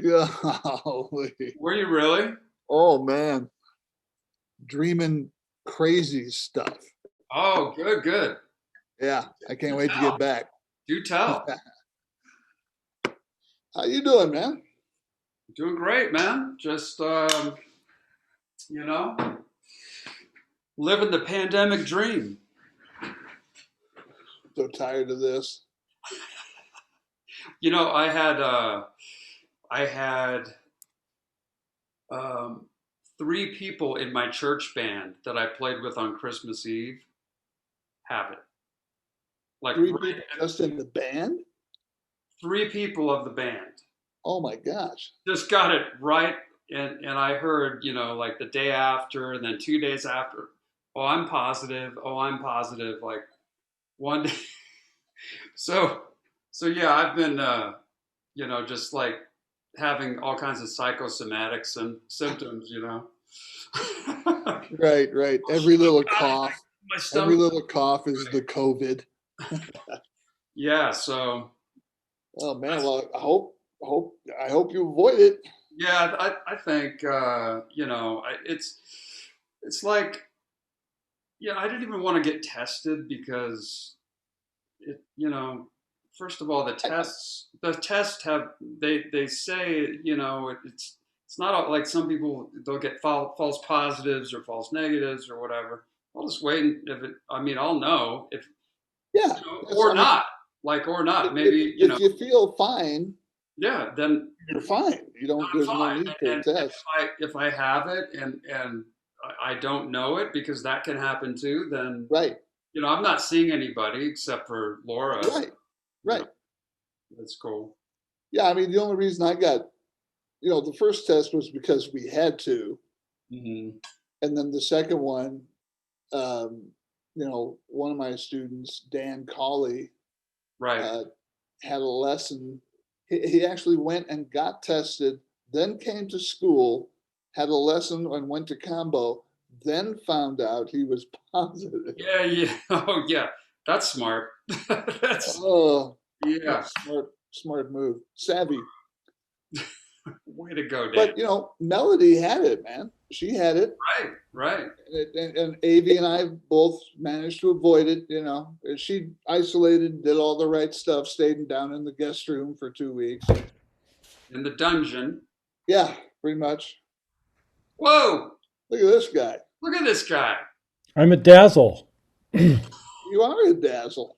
Golly. Were you really? Oh man, dreaming crazy stuff. Oh, good, good. Yeah, I can't Do wait to get tell. back. Do tell. How you doing, man? Doing great, man. Just you know, living the pandemic dream. So tired of this. I had um, three people in my church band that I played with on Christmas Eve have it. Like Three right, people just in the band? three people of the band Oh my gosh. just got it right, and I heard, like the day after, and then 2 days after. Oh, I'm positive. Oh, I'm positive. Like one day. So, so yeah, I've been, just like having all kinds of psychosomatic symptoms. Right, right. My Every stomach. little cough is the COVID. Yeah. So, Oh man, well, I hope you avoid it. yeah, I think, it's like, yeah, I didn't even want to get tested because it, first of all, the tests they say, it's not like some people, they'll get false positives or false negatives or whatever. I'll just wait, and if it, I mean, I'll know if, Yeah, or I mean, not, like, or not, if, if maybe, if you feel fine, yeah, then you're fine. You don't. I'm There's no fine. need for a And test. if I have it, and I don't know it, because that can happen too, then, Right, I'm not seeing anybody except for Laura. right, You know, right. that's cool. Yeah, I mean, the only reason I got, the first test was because we had to, Hmm. and then the second one, um, one of my students, Dan Colley, Right. uh, had a lesson. He actually went and got tested, then came to school, had a lesson and went to combo, then found out he was positive. Yeah, yeah. Oh, yeah. That's smart. That's Oh, yeah. smart move, savvy. Way to go, Dan. But Melody had it, man. She had it, Right, right. and Avi and I both managed to avoid it. She isolated, did all the right stuff, stayed down in the guest room for 2 weeks. In the dungeon. Yeah, pretty much. Whoa! Look at this guy. Look at this guy. I'm at Dazzle. You are a dazzle.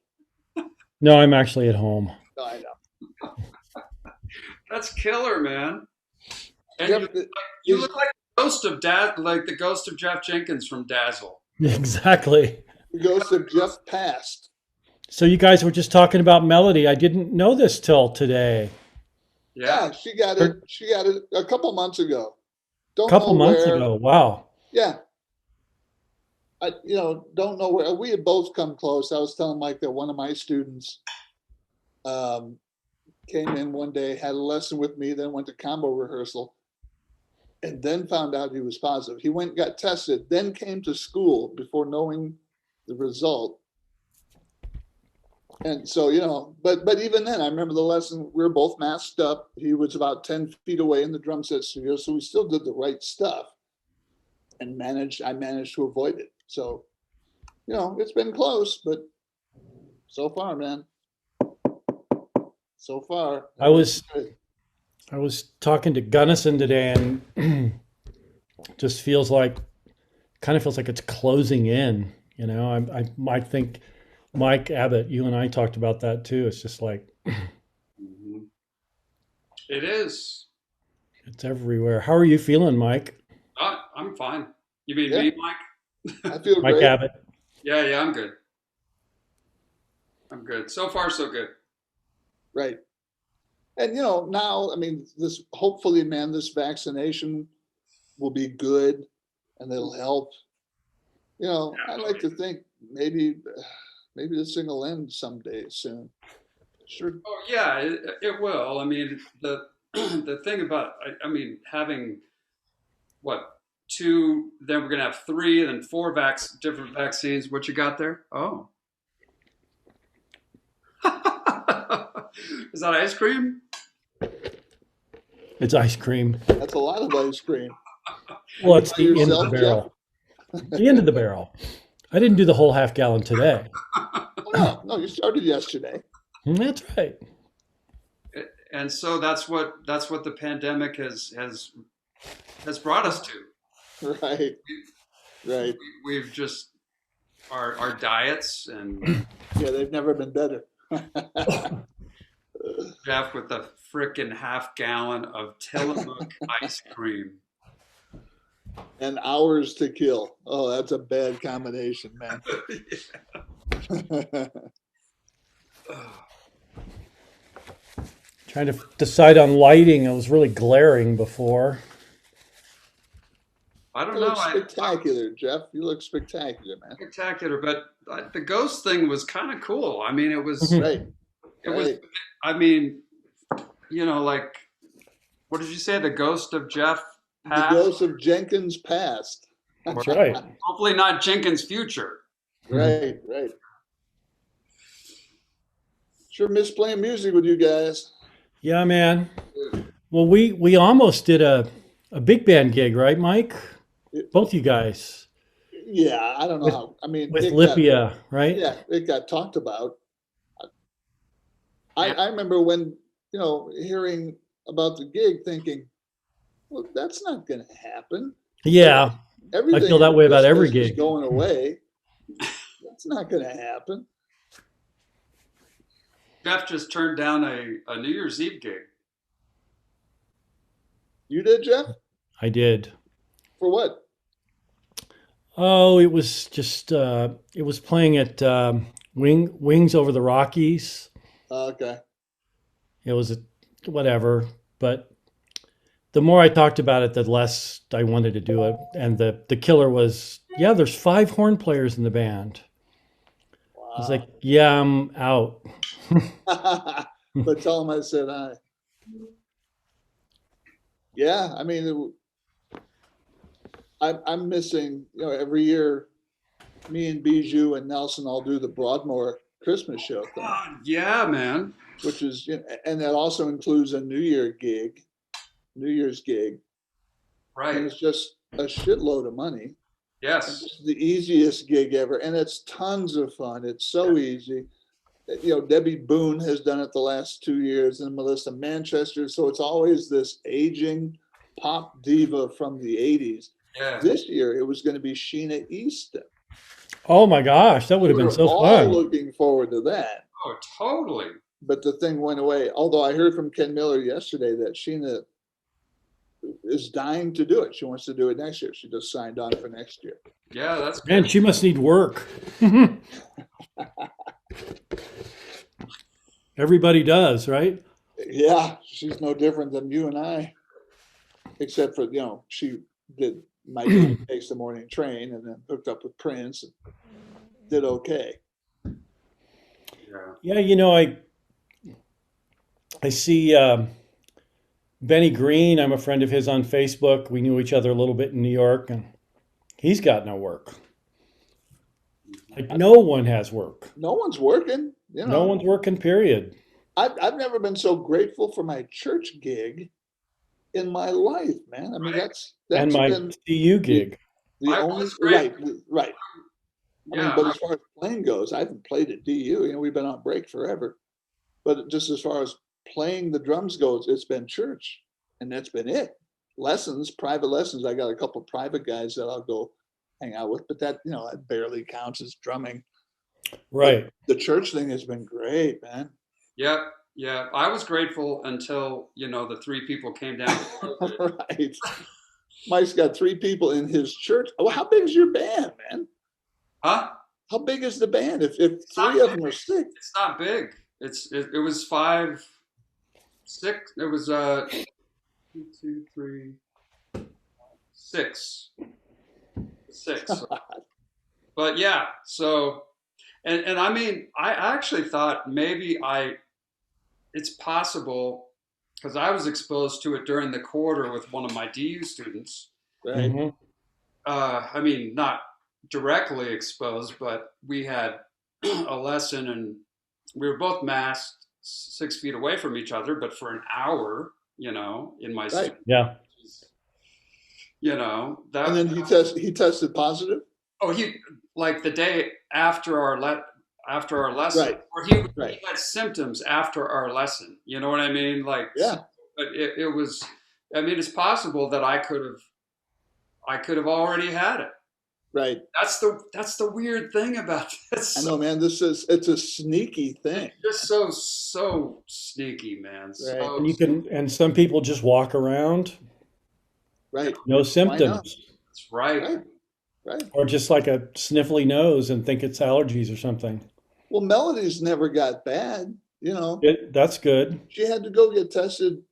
No, I'm actually at home. No, I know. That's killer, man. And Jeff, you look like the ghost of like the ghost of Jeff Jenkins from Dazzle. Exactly. the ghost of Jeff passed. So you guys were just talking about Melody. I didn't know this till today. Yeah. Yeah, she got A it. She got it a couple months ago. Don't couple know months where. ago. Wow. Yeah, don't know where. We had both come close. I was telling Mike that one of my students um, came in one day, had a lesson with me, then went to combo rehearsal, and then found out he was positive. He went and got tested, then came to school before knowing the result. And so, but even then, I remember the lesson. We were both masked up. He was about 10 feet away in the drum set studio, so we still did the right stuff, and I managed to avoid it. So, it's been close, but so far, man, so far, I was good. I was talking to Gunnison today, and just kind of feels like it's closing in. I might think Mike Abbott, you and I talked about that too. It's just like Mhm. It is. it's everywhere. How are you feeling, Mike? I'm fine. You mean Yeah, me, Mike? I feel Mike great. Abbott. Yeah, yeah, I'm good. I'm good. So far, so good. Right. And now, I mean, this hopefully, man, this vaccination will be good and it'll help. I like to think maybe this thing will end someday soon. Sure. Oh yeah, it will. I mean, the the thing about, I mean, having what, two, then we're gonna have three, then four different vaccines. What you got there? Oh, is that ice cream? It's ice cream. That's a lot of ice cream. Well, You it's by the end of the yourself, Jeff? barrel. The end of the barrel. I didn't do the whole half gallon today. Oh, no, no, you started yesterday. That's right. And so that's what the pandemic has brought us to. Right, right. We've just our diets and Yeah, they've never been better. Jeff with a frickin' half gallon of Tillamook ice cream. And hours to kill. Oh, that's a bad combination, man. Trying to decide on lighting. It was really glaring before. I don't You know. look spectacular, Jeff. You look spectacular, man. Spectacular, but the ghost thing was kind of cool. I mean, Right, it was. right. I mean, like what did you say? The ghost of Jeff The past, ghost of Jenkins past. or That's right. hopefully not Jenkins' future. Right, right. Sure miss playing music with you guys. Yeah, man. Well, we almost did a big band gig, right, Mike? It- Both you guys yeah, I don't know with how. I mean, with Lipia, right? yeah, it got talked about. Yeah, I remember when, hearing about the gig thinking, well, that's not going to happen. Yeah, I Everything feel in that way about every Christmas is gig. going away. That's not going to happen. Jeff just turned down a New Year's Eve gig. You did, Jeff? I did. For what? Oh, it was just it was playing at Wings Over the Rockies. Okay. It was whatever, but the more I talked about it, the less I wanted to do it. And the killer was, yeah, there's five horn players in the band. I was like, Wow. yeah, I'm out. But tell him I said hi. Yeah, I mean, I'm missing, every year me and Bijou and Nelson all do the Broadmoor Christmas show thing, Yeah, man. which is, and that also includes a New Year's gig, and Right. it's just a shitload of money. And Yes. it's the easiest gig ever, and it's tons of fun. It's so easy. Debbie Boone has done it the last 2 years, and Melissa Manchester. So it's always this aging pop diva from the '80s. Yeah. This year, it was going to be Sheena Easton. Oh my gosh, that would We have been were so all fun. looking forward to that, Oh, totally. but the thing went away. Although I heard from Ken Miller yesterday that Sheena is dying to do it. She wants to do it next year. She just signed on for next year. Yeah, that's Man, good. she must need work. Everybody does, right? Yeah, she's no different than you and I, except for, she did My Baby Takes the Morning Train and then hooked up with Prince and did okay. Yeah. Yeah, I see Benny Green. I'm a friend of his on Facebook. We knew each other a little bit in New York, and he's got no work. Like no one has work. No one's working, No one's working. Period. I've never been so grateful for my church gig in my life, man. I mean, Right. And that's my been CU the, gig. the I only was great. right. I mean, Yeah. but as far as playing goes, I haven't played at DU. We've been on break forever. But just as far as playing the drums goes, it's been church, and that's been it. Lessons, private lessons. I got a couple private guys that I'll go hang out with, but that barely counts as drumming. But Right. the church thing has been great, man. Yep. Yeah. I was grateful until, the three people came down with COVID. Right. Mike's got three people in his church. Well, how big is your band, man? Huh? How big is the band? If It's not three of big. them are sick, It's not big. It was five, six. It was 2, 2, 3, 6, 6. But yeah, so and I mean, I actually thought maybe it's possible because I was exposed to it during the quarter with one of my DU students. right? Hmm. I mean, not directly exposed, but we had a lesson and we were both masked 6 feet away from each other, but for an hour, in my Right. student. Yeah. And That then he tested positive. oh he like the day after our lesson, Right. or he Right. had symptoms after our lesson. You know what I mean? Like, Yeah. but it was. I mean, it's possible that I could have already had it. Right. That's the weird thing about I this. know, man. It's a sneaky It's thing. just so sneaky, man. Right. And and some people just walk around, Right. no Why not? symptoms, That's right. Right. Right. or just like a sniffly nose and think it's allergies or something. Well, Melody's never got bad. That's good. She had to go get tested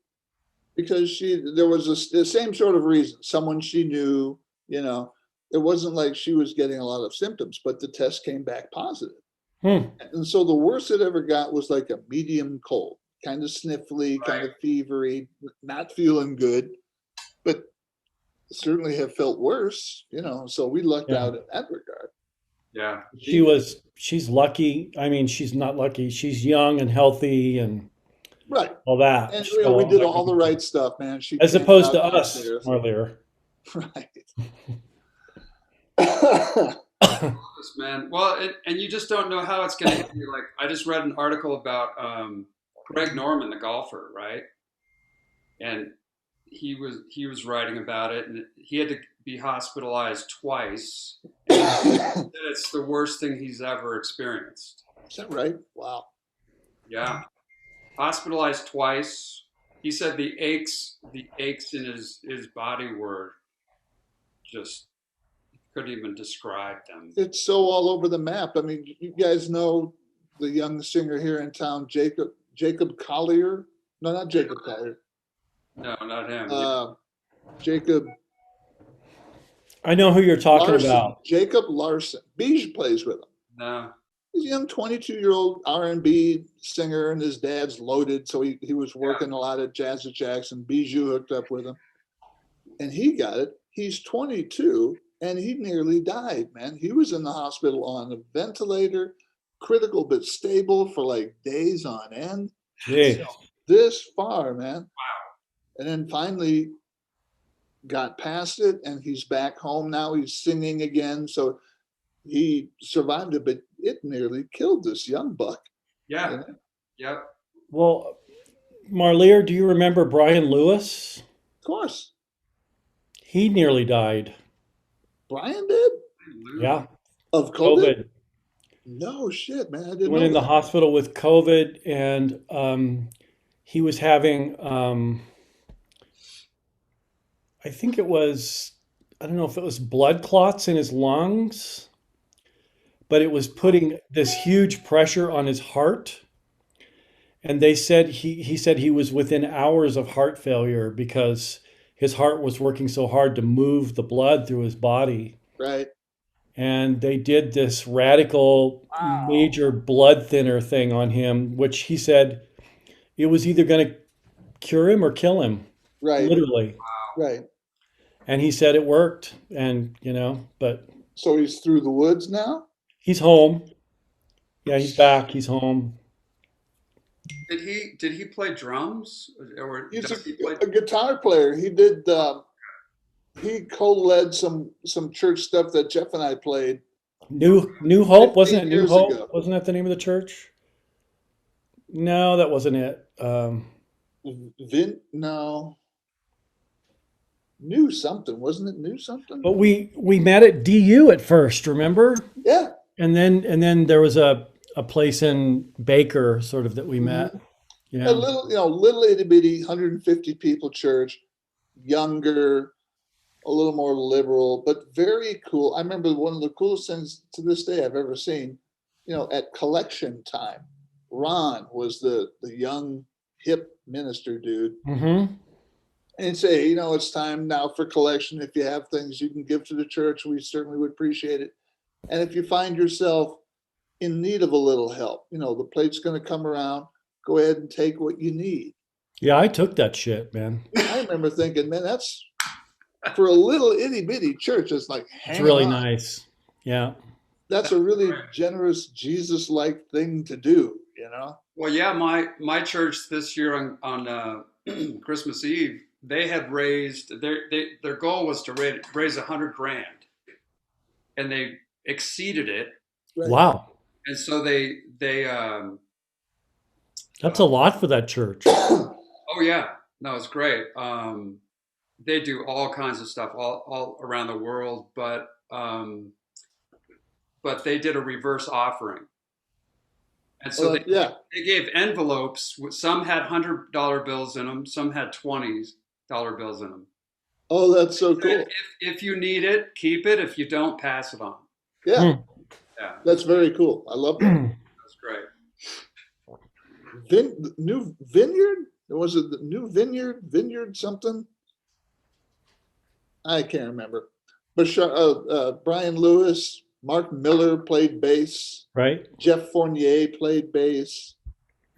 because there was the same sort of reason. Someone she knew. You know, it wasn't like she was getting a lot of symptoms, but the test came back positive. Hmm. And so the worst it ever got was like a medium cold, kind of sniffly, kind Right. of fevery, not feeling good, but certainly have felt worse. So we lucked Yeah. out in that regard. Yeah. She's lucky. I mean, she's not lucky. She's young and healthy and Right. all that. And we So, did all the right stuff, man. She as camped opposed out to us downstairs. earlier. Right. Yes, man. Well, and you just don't know how it's going to hit you. Like, I just read an article about Greg Norman, the golfer, right? And he was writing about it, and he had to be hospitalized twice. And he said it's the worst thing he's ever experienced. Is that right? Wow. Yeah, hospitalized twice. He said the aches in his body were just couldn't even describe them. It's so all over the map. I mean, you guys know the young singer here in town, Jacob Collier. No, not Jacob Collier. No, not him. Jacob I know who you're talking Larson. about. Jacob Larson. Beige plays with him. No. He's a young 22-year-old R&B singer, and his dad's loaded, so he was working a lot at Jazz at Jackson. Bijou hooked up with him, and he got it. He's 22, and he nearly died, man. He was in the hospital on a ventilator, critical but stable for like days on end. Jeez. This far, man. And then finally got past it, and he's back home now. He's singing again, so he survived it, but it nearly killed this young buck. Yeah. Yep. Well, Marlier, do you remember Brian Lewis? Of course. He nearly died. Brian did? Yeah. Of COVID? COVID. No shit, man. I He didn't went know in the that. hospital with COVID, and he was having, I think it was, I don't know if it was blood clots in his lungs, but it was putting this huge pressure on his heart. And they said he said he was within hours of heart failure because his heart was working so hard to move the blood through his body. Right. And they did this radical major blood thinner thing on him, which he said it was either going to cure him or kill him, Right. literally. Right. And he said it worked. And, but So he's through the woods now? he's home. Yeah, he's back. He's home. Did he play drums, or He's does he play? a guitar player. He did he co-led some church stuff that Jeff and I played New Hope, wasn't 15 it? New years Hope, ago. wasn't that the name of the church? No, that wasn't it. No. New something, wasn't it? New something? But we met at DU at first, remember? Yeah. And then there was a place in Baker, sort of, that we met. A little itty bitty 150 people church, younger, a little more liberal, but very cool. I remember one of the coolest things to this day I've ever seen, at collection time. Ron was the young hip minister dude. Mm-hmm. And he'd say, it's time now for collection. If you have things you can give to the church, we certainly would appreciate it. And if you find yourself in need of a little help, the plate's going to come around. Go ahead and take what you need. Yeah, I took that shit, man. I remember thinking, man, that's for a little itty bitty church. It's like, It's hang really on. nice. Yeah. That's a really generous, Jesus-like thing to do, Well, yeah, my church this year on Christmas Eve, they had raised their goal was to raise 100 grand, and they exceeded it. Right. Wow. And so they That's a lot for that church. oh yeah, no, it's great. They do all kinds of stuff all around the world, but they did a reverse offering, and so Yeah. they gave envelopes. Some had $100 bills in them, some had $20 bills in them. Oh, that's so Said, cool. if you need it, keep it. If you don't, pass it on. Yeah, Hmm. Yeah, that's very cool. I love that. that's great. New vineyard? Was it the new vineyard? Vineyard something? I can't remember. But Brian Lewis, Mark Miller played bass. Right? Jeff Fournier played bass.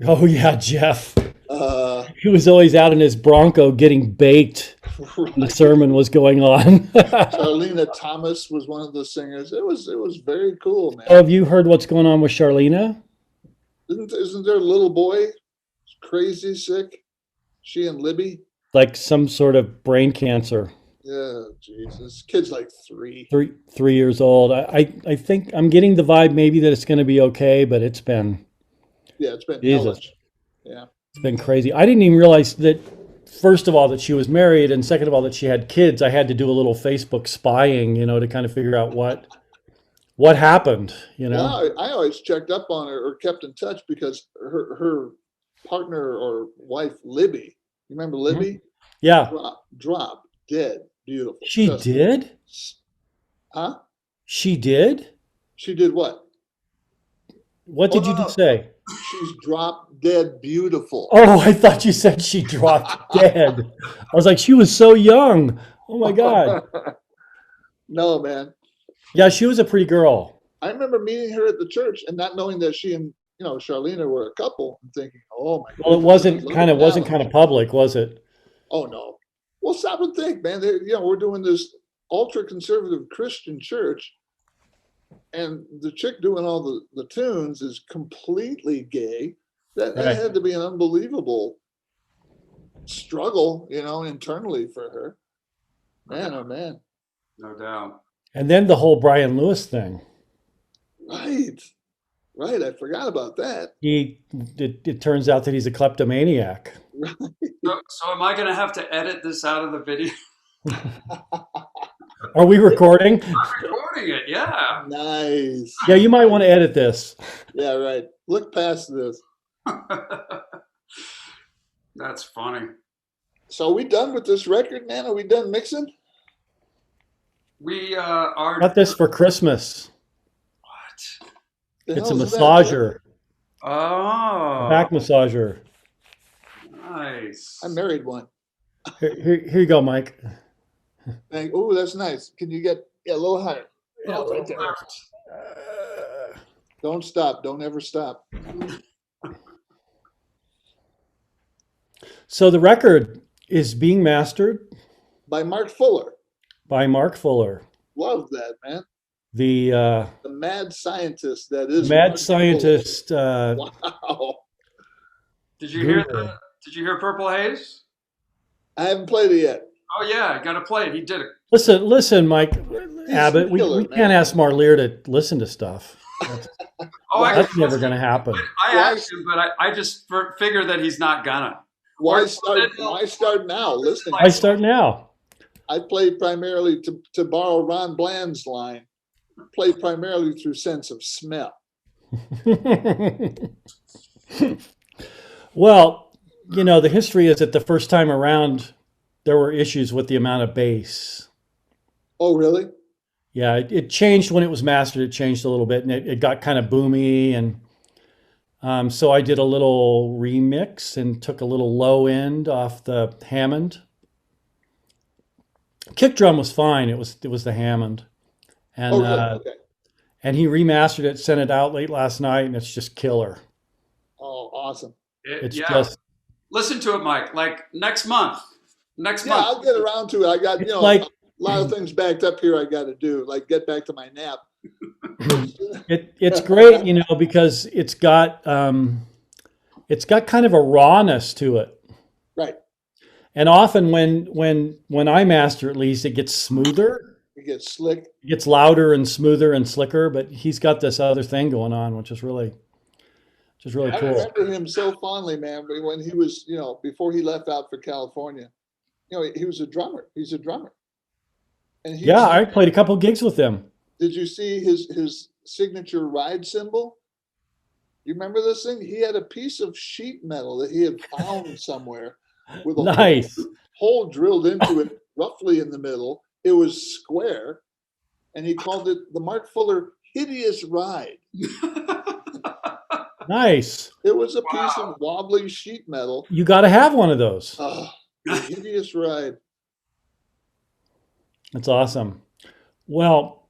Oh yeah, Jeff. Uh, He was always out in his Bronco getting baked when the sermon was going on. Charlena Thomas was one of the singers. It was very cool, man. Oh, have you heard what's going on with Charlena? Isn't there a little boy crazy sick? She and Libby. Like some sort of brain cancer. Yeah, Jesus. Kid's like 3. 3 years old. I think I'm getting the vibe maybe that it's going to be okay, but it's been Yeah, it's been Jesus. hellish. Yeah. It's been crazy. I didn't even realize that. First of all, that she was married, and second of all, that she had kids. I had to do a little Facebook spying, to kind of figure out what happened. Well, I always checked up on her or kept in touch because her partner or wife, Libby, you remember Libby? Yeah, Drop, dead, beautiful. she Just- did. Huh? She did. She did what? What did Oh, you no. just say? She's drop dead beautiful. Oh, I thought you said she dropped dead. I was like, she was so young. Oh my God. No, man. Yeah, she was a pretty girl. I remember meeting her at the church and not knowing that she and Charlena were a couple and thinking, oh my God. Well, it wasn't kind of public, was it? Oh no. Well, stop and think, man. We're doing this ultra conservative Christian church, and the chick doing all the tunes is completely gay. That Right. had to be an unbelievable struggle, internally for her. Man, oh man. No doubt. And then the whole Brian Lewis thing. Right. Right. I forgot about that. It turns out that he's a kleptomaniac. So am I going to have to edit this out of the video? Are we recording? I'm recording it. Yeah. Nice. Yeah, you might want to edit this. Yeah, right. Look past this. That's funny. So are we done with this record, man? Are we done mixing? We are. Got this for Christmas. What? The It's a hell is that, massager, Oh, back massager. nice. I married one. Here you go, Mike. Oh, that's nice. Can you get a little higher? Yeah, Oh, right there. Don't stop. Don't ever stop. So the record is being mastered By Mark Fuller. by Mark Fuller, Love that, man. the The mad scientist that is mad Mark scientist. Fuller. Wow. Did you hear Guru. that? Did you hear Purple Haze? I haven't played it yet. Oh yeah, I got to play it. He did it. Listen, Mike Abbott. We killer, can't man. ask Marlier to listen to stuff. Oh, That's never going to happen. I asked him, but I just figured that he's not gonna. Why start now? Listen, I start now. I played primarily, to borrow Ron Bland's line, played primarily through sense of smell. Well, the history is that the first time around, there were issues with the amount of bass. Oh, really? Yeah, it changed when it was mastered. It changed a little bit, and it got kind of boomy. And so I did a little remix and took a little low end off the Hammond. Kick drum was fine. It was the Hammond, and Oh, really? Okay. and he remastered it, sent it out late last night, and it's just killer. Oh, awesome. It's Yeah. just Listen to it, Mike. Like next month. Next Yeah, month. I'll get around to it. I got, It's like- a lot of things backed up here I got to do, like get back to my nap. it's great, because it's got kind of a rawness to it. Right. And often when I master, at least, it gets smoother. It gets slick. It gets louder and smoother and slicker. But he's got this other thing going on, which is really I cool. remember him so fondly, man, when he was, before he left out for California. He was a drummer. He's a drummer. And Yeah, I played a couple gigs with him. did you see his signature ride cymbal? You remember this thing? He had a piece of sheet metal that he had found somewhere with a Nice. hole drilled into it roughly in the middle. It was square, and he called it the Mark Fuller Hideous Ride. Nice. It was a piece Wow. of wobbly sheet metal. You got to have one of those. The Hideous Ride. That's awesome. Well,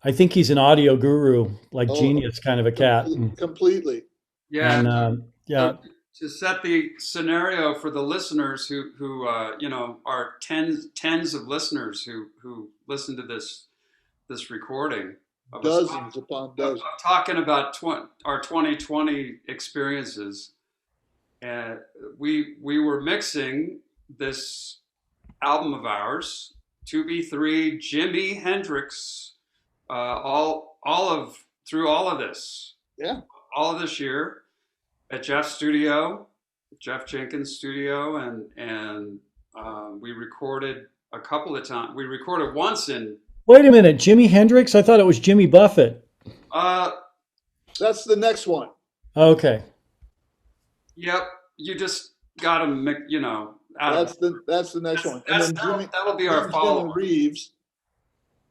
I think he's an audio guru, like Oh, Genius kind of a cat. And, Completely. Yeah. yeah, To set the scenario for the listeners who are tens of listeners who listen to this recording of us Dozens upon dozens. talking about our 2020 experiences, and we were mixing this album of ours, 2B3 Jimi Hendrix, through all of this, Yeah. all of this year at Jeff's studio, Jeff Jenkins' studio, and we recorded a couple of times. We recorded once in. Wait a minute, Jimi Hendrix? I thought it was Jimmy Buffett. That's the next one. Okay. Yep, you just got to make out of. That's the next one. And then That'll be our Jim follow. Reeves.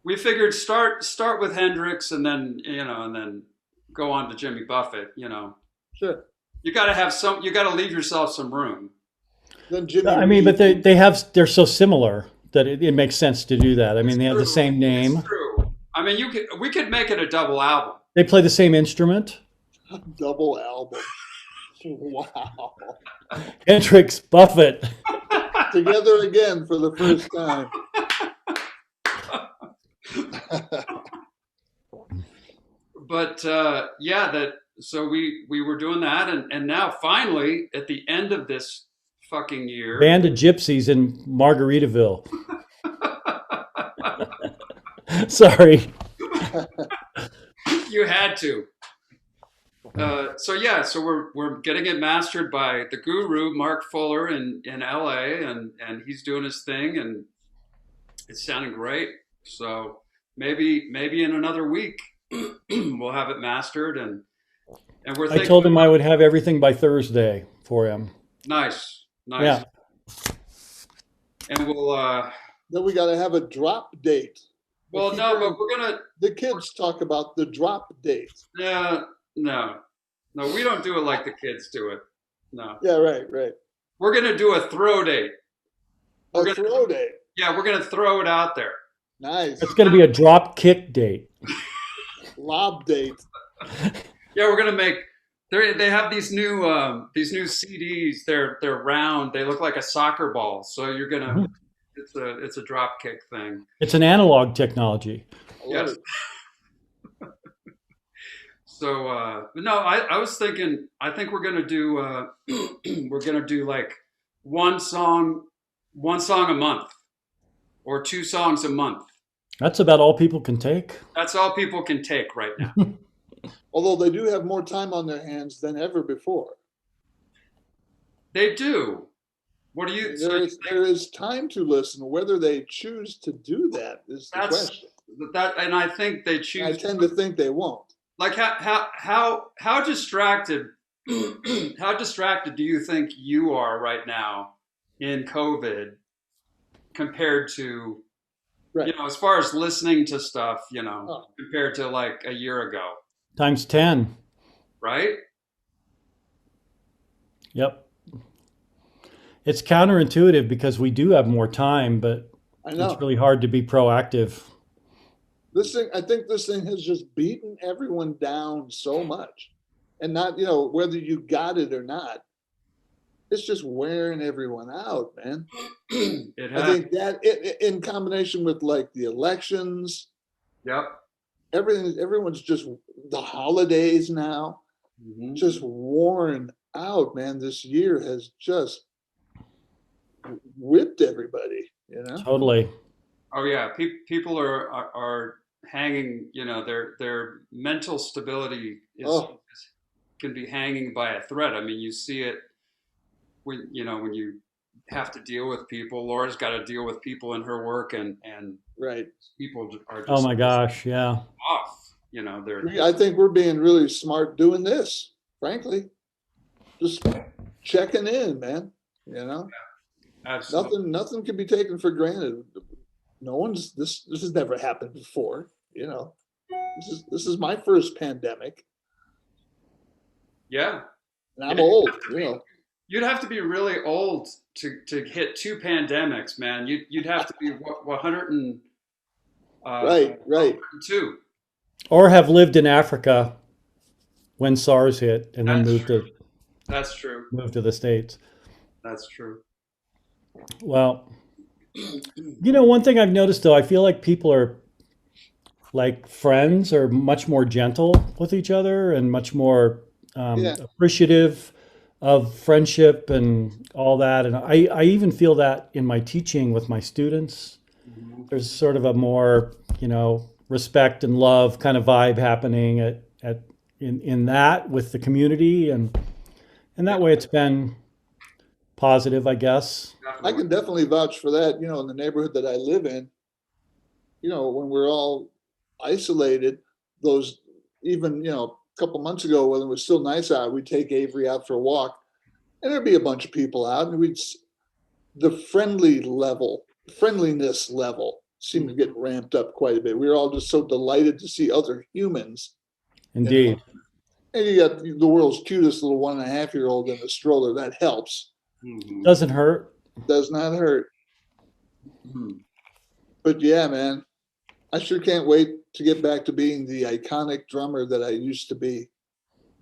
We figured start with Hendrix and then go on to Jimmy Buffett. Sure. You got to have some. You got to leave yourself some room. Then Jimmy. I mean, Reeves. but they're so similar that it makes sense to do that. I mean, they have the same name. It's true. I mean, we could make it a double album. They play the same instrument. Double album. Wow. Hendrix, Buffett. Together again for the first time. But so we were doing that, and now finally at the end of this fucking year, Band of Gypsies in Margaritaville. Sorry. you had to. So we're getting it mastered by the guru Mark Fuller in LA, and he's doing his thing, and it's sounding great. So maybe in another week we'll have it mastered, and we're I thinking. told him I would have everything by Thursday for him. Nice. Yeah. And we'll. Then we got to have a drop date. Well, no, but we're gonna. The kids talk about the drop date. Yeah, no, we don't do it like the kids do it. No, Yeah, right. we're gonna do a throw date. A throw date. Yeah, we're gonna throw it out there. Nice. It's going to be a drop kick date. Lob date. Yeah, we're gonna make. They have these new CDs. They're round. They look like a soccer ball. So you're gonna. It's a drop kick thing. It's an analog technology. Love Yes. it. So no, I was thinking. I think we're gonna do. We're gonna do like one song a month, or 2 songs a month. That's about all people can take. That's all people can take right now. Although they do have more time on their hands than ever before. They do. What do you? There is time to listen. Whether they choose to do that is the question. And I think they choose. I tend to think they won't. Like how distracted how distracted do you think you are right now in COVID compared to Right. as far as listening to stuff, Oh. compared to like a year ago, Times 10. right? Yep. It's counterintuitive because we do have more time, but I know. it's really hard to be proactive. I think this thing has just beaten everyone down so much. And not, whether you got it or not, it's just wearing everyone out, man. It I has. think that in combination with like the elections, Yep. everyone's just the holidays now, Mhm. just worn out, man. This year has just whipped everybody, you know? Totally. Oh yeah, people are hanging. You know, their mental stability Oh, can be hanging by a thread. I mean, you see it when when you have to deal with people. Laura's got to deal with people in her work, and right. people are Oh just my gosh. Yeah. off. You know, they're I think we're being really smart doing this, frankly. Just checking in, man. You know, absolutely. nothing can be taken for granted. No one's this has never happened before, you know. This is my first pandemic, Yeah, and yeah. I'm old, you know. You'd have to be really old to hit two pandemics, man. You'd have to be what 100 and Right, right. 102. Or have lived in Africa when SARS hit and then That's true. That's true. moved to the States. That's true. Well, one thing I've noticed though, I feel like people are like friends are much more gentle with each other and much more Yeah, appreciative of friendship and all that. And I even feel that in my teaching with my students. Mhm. There's sort of a more, respect and love kind of vibe happening at in that with the community and Yeah, that way it's been positive, I guess. I definitely. can definitely vouch for that. You know, in the neighborhood that I live in, you know, when we're all isolated, those even, you know, a couple months ago when it was still nice out, we'd take Avery out for a walk and there'd be a bunch of people out and the friendliness level seemed to Mhm. get ramped up quite a bit. We were all just so delighted to see other humans, you know. Indeed. And you got the world's cutest little 1.5-year old in the stroller. That helps. Mhm. Doesn't hurt. Does not hurt. Mhm. But yeah, man, I sure can't wait to get back to being the iconic drummer that I used to be.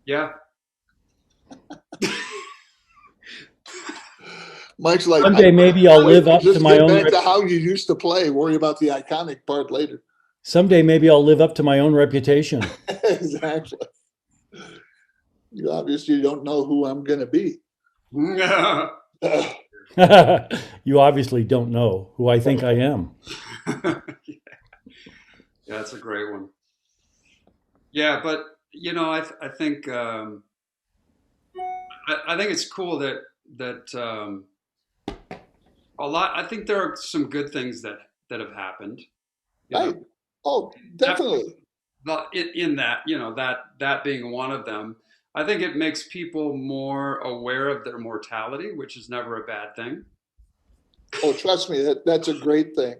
Yeah. Mike's like, Someday maybe I'll wait, live up to just my get own back to how you used to play. Worry about the iconic part later. someday maybe I'll live up to my own reputation. Exactly. You obviously don't know who I'm going to be. You obviously don't know who I think I am. Yeah, that's a great one. Yeah, but I think I think it's cool that a lot. I think there are some good things that have happened. You know, Right. Oh, definitely definitely. in that that being one of them. I think it makes people more aware of their mortality, which is never a bad thing. Oh, trust me, that's a great thing.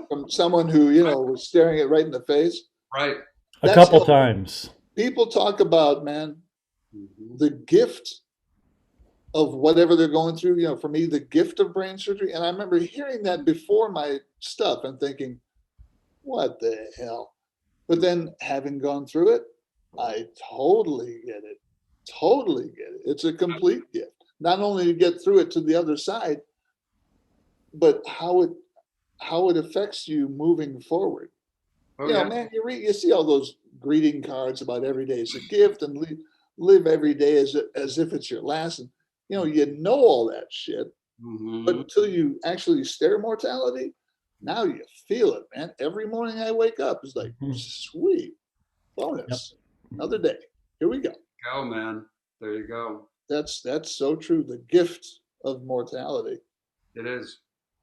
From someone who, you know, was staring it right in the face. Right. A That's, you couple know, times. people talk about, man, Mhm. the gift of whatever they're going through. You know, for me, the gift of brain surgery. And I remember hearing that before my stuff and thinking, what the hell? But then having gone through it, I totally get it. Totally get it. It's a complete gift. Not only to get through it to the other side, but how it affects you moving forward. Oh You know, yeah. man, you see all those greeting cards about every day is a gift and live every day as if it's your last. And you know all that shit, but Hmm. until you actually stare mortality, now you feel it, man. Every morning I wake up, it's like, Mhm. sweet Yep. bonus, another day. Here we go. Go, man. There you go. That's so true. The gift of mortality, It is.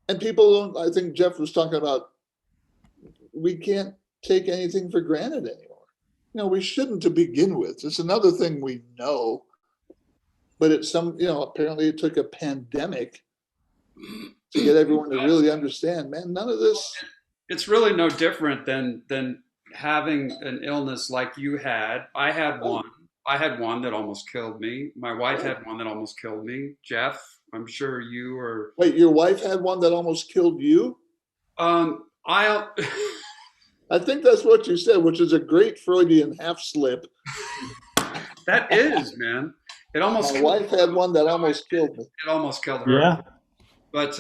and people don't. I think Jeff was talking about we can't take anything for granted anymore. We shouldn't to begin with. It's another thing we know, but apparently it took a pandemic to get everyone to really understand, man, none of this. It's really no different than having an illness like you had. I had Right, one. I had one that almost killed me. My wife right. had one that almost killed me. Jeff, I'm sure you are. Wait, your wife had one that almost killed you? I I think that's what you said, which is a great Freudian half slip. that is man. It My almost killed me. wife had one that almost killed me. It almost killed her. Yeah. But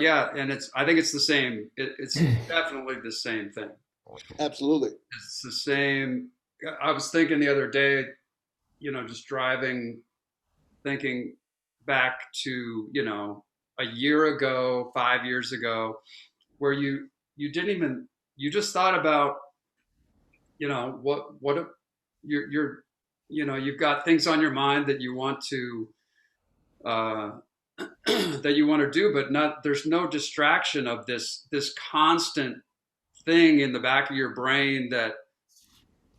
yeah, and I think it's the same. It's definitely the same thing. Absolutely. It's the same. I was thinking the other day, just driving, thinking back to, a year ago, 5 years ago, where you didn't even, you just thought about, what you're, you've got things on your mind that you want to, uh, that you want to do, but not, there's no distraction of this constant thing in the back of your brain that,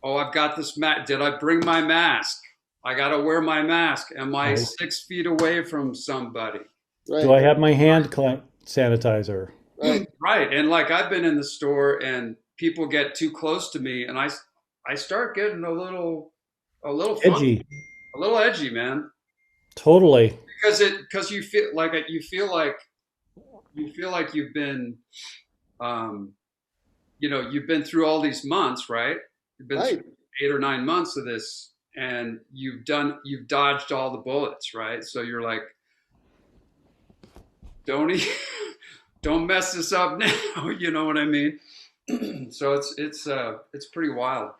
oh, I've got this did I bring my mask? I got to wear my mask. Am I Right. 6 feet away from somebody? Do Right, I have my hand sanitizer? right. Right. And like I've been in the store and people get too close to me and I start getting a little funky, Edgy. a little edgy, man. Totally. Because you feel like you've been, um, you've been through all these months, right? You've been through Right. 8 or 9 months of this, and you've dodged all the bullets, right? So you're like, don't e- don't mess this up now. You know what I mean? So it's pretty wild,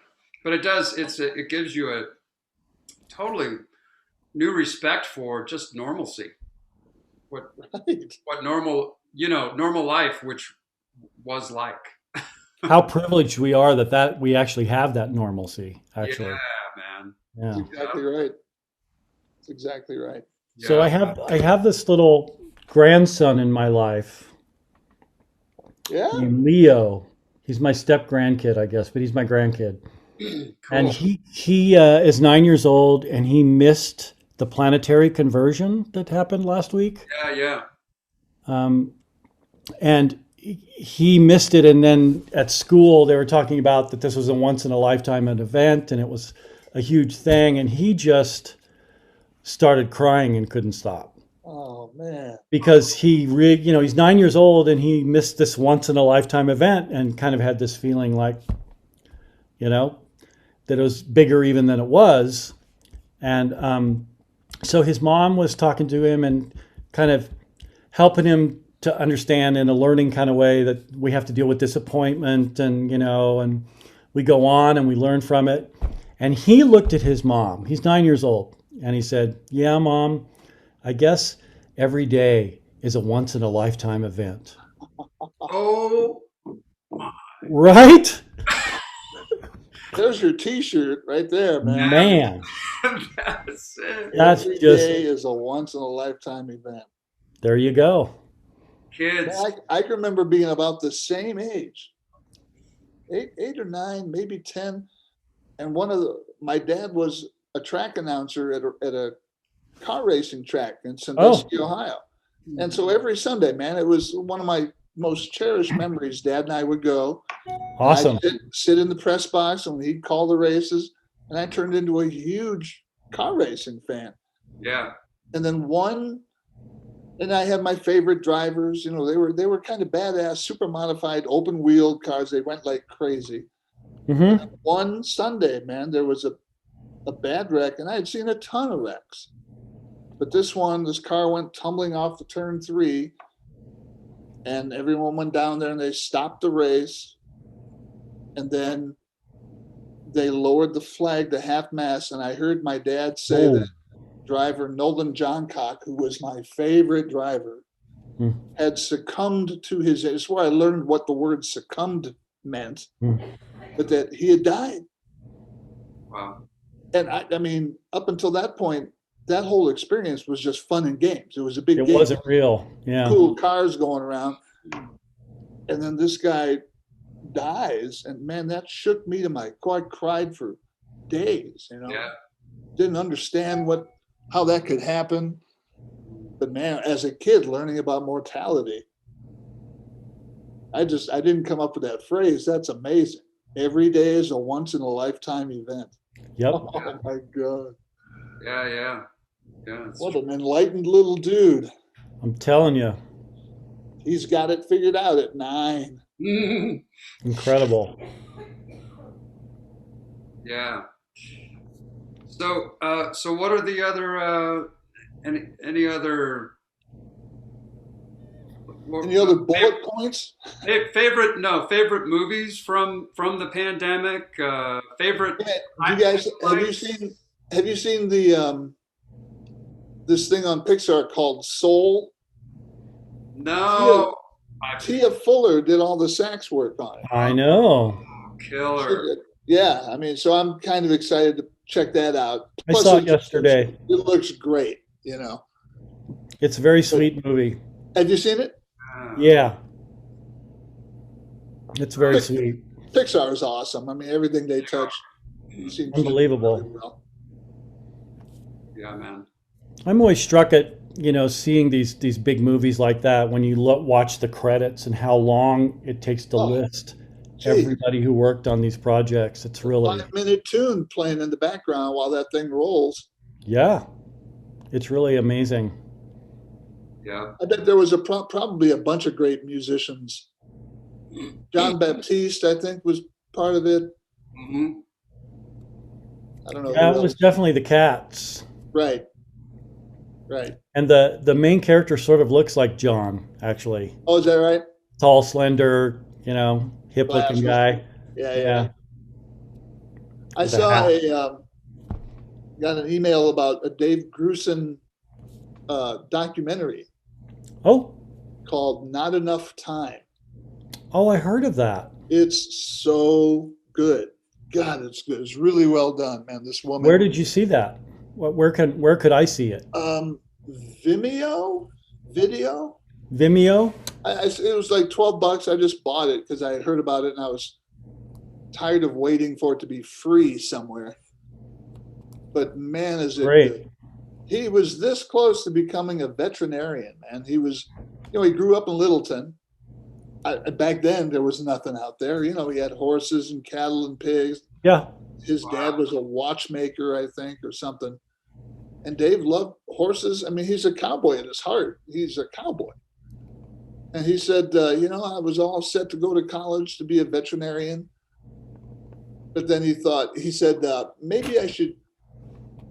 but it gives you a totally new respect for just normalcy. What Right. what normal life, which was like. How privileged we are that we actually have that normalcy, Yeah, actually. man. That's Yeah. Yeah, exactly right. That's exactly right. So yeah. I have this little grandson in my life Yeah. named Leo. He's my step grandkid, I guess, but he's my grandkid. And Cool. he is 9 years old, and he missed the planetary conversion that happened last week. Yeah, yeah. Um, and he missed it. And then at school, they were talking about that this was a once in a lifetime event, and it was a huge thing. And he just started crying and couldn't stop Oh man. because he's 9 years old and he missed this once in a lifetime event and kind of had this feeling like, you know, that it was bigger even than it was. And so his mom was talking to him and kind of helping him to understand in a learning kind of way that we have to deal with disappointment, and and we go on and we learn from it. And he looked at his mom. He's 9 years old, and he said, "Yeah, mom, I guess every day is a once in a lifetime event." Oh my. Right? There's your T-shirt right there, man. Man, That's it. that's Every just day is a once in a lifetime event. there you go. Man, Kids. I can remember being about the same age, 8 or 9, maybe 10. And my dad was a track announcer at a car racing track in Oh, Sandusky, Ohio. And so every Sunday, man, it was one of my most cherished memories. Dad and I would go, and I'd awesome. sit in the press box, and he'd call the races, and I turned into a huge car racing fan. Yeah. And then and I had my favorite drivers. They were kind of badass, super modified, open wheeled cars. They went like crazy. Hmm. One Sunday, man, there was a bad wreck, and I had seen a ton of wrecks. But this car went tumbling off the turn three, and everyone went down there and they stopped the race. And then they lowered the flag to half mast. And I heard my dad say Oh. that driver Nolan Johncock, who was my favorite driver, Mm, had succumbed to his. It's where I learned what the word succumbed meant, mm. but that he had died. Wow. And I mean, up until that point, that whole experience was just fun and games. It was a big It game, wasn't real. Yeah. cool cars going around. And then this guy dies, and man, that shook me to my core. I cried for days. Yeah. Didn't understand how that could happen. But man, as a kid learning about mortality, I didn't come up with that phrase. That's amazing. Every day is a once in a lifetime event. Yep. Oh my God. Yeah. Yeah. Yeah. It's What true. an enlightened little dude. I'm telling you, He's got it figured out at 9. incredible. Yeah. So what are the other any other Any other bullet points? favorite movies from the pandemic? Favorite Yeah, do you time guys have you life? seen have you seen the this thing on Pixar called Soul. Tia, No, I Tia Fuller did all the sax work on it. I know. She killer. did. Yeah, I mean, so I'm kind of excited to check that out. I Plus, saw it yesterday. it looks great, you know. It's a very But sweet movie. have you seen it? Yeah, it's very Pic- sweet. Pixar is awesome. I mean, everything they touch seems to do really Unbelievable. well. Yeah, man. I'm always struck at, seeing these big movies like that when you watch the credits and how long it takes to Oh, list gee, everybody who worked on these projects. It's really, 5 minute tune playing in the background while that thing rolls. yeah, it's really amazing. Yeah. I bet there was probably a bunch of great musicians. John Baptiste, I think, was part of it. Hmm. I don't know Yeah, who it was else. definitely the Cats. Right, right. And the main character sort of looks like John, actually. Oh, is that right? Tall, slender, hip looking Glasses. guy. Yeah, yeah, yeah. Yeah, I with a saw hat. got an email about a Dave Grusin documentary Oh, called Not Enough Time. oh, I heard of that. It's so good. God, it's good. It's really well done, man. This Where woman, did you see that? Where could I see it? um, Vimeo video. Vimeo? It was like $12. I just bought it because I had heard about it and I was tired of waiting for it to be free somewhere. But man, is it Great. good. He was this close to becoming a veterinarian, man. He was, he grew up in Littleton. Back then, there was nothing out there. He had horses and cattle and pigs. Yeah. His dad was a watchmaker, I think, or something. And Dave loved horses. I mean, he's a cowboy at his heart. He's a cowboy. And he said, I was all set to go to college to be a veterinarian. But then he said, maybe I should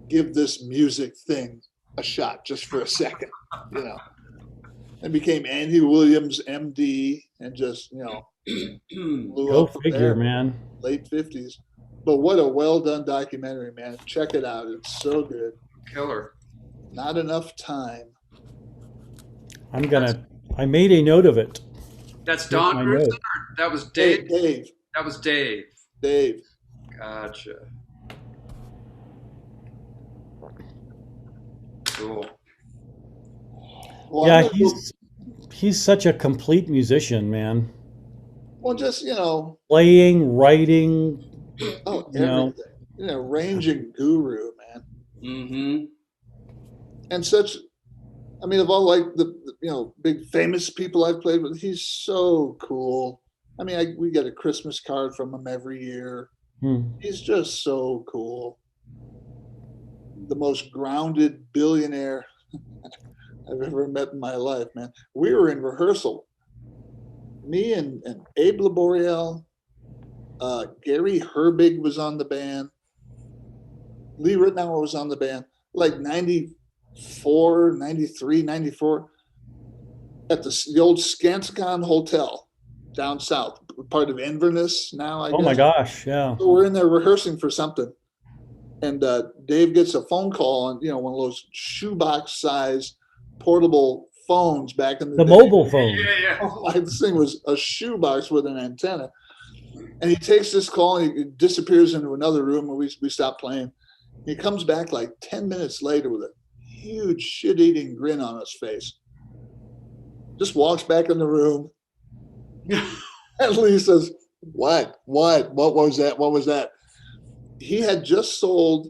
give this music thing a shot just for a second, and became Andy Williams, MD, and just, blew Go up from figure, there, man. late 50s. But what a well done documentary, man. Check it out. It's so good. Killer. Not Enough Time. I made a note of it. That's Make Don my Grusin, note. or that was Dave, Dave? Dave, That was Dave. Dave. Gotcha. Cool. Well, Yeah, he's such a complete musician, man. well, just, Playing, writing, oh, you know. everything. Ranging guru, man. Mm-hmm. And such, I mean, of all like the big famous people I've played with, he's so cool. I mean, we get a Christmas card from him every year. Hmm. He's just so cool. The most grounded billionaire I've ever met in my life, man. We were in rehearsal. Me and Abe Laboriel, Gary Herbig was on the band. Lee Ritenour was on the band. Like 94, 93, 94, at the old Skanscon Hotel down south, part of Inverness now, I Oh guess. my gosh, yeah. So we're in there rehearsing for something. And Dave gets a phone call on, one of those shoebox size portable phones back in the The day. mobile phone. Yeah. Oh, this thing was a shoebox with an antenna. And he takes this call and he disappears into another room and we stop playing. He comes back like 10 minutes later with a huge shit-eating grin on his face. Just walks back in the room. And Lee says, What was that? What was that? He had just sold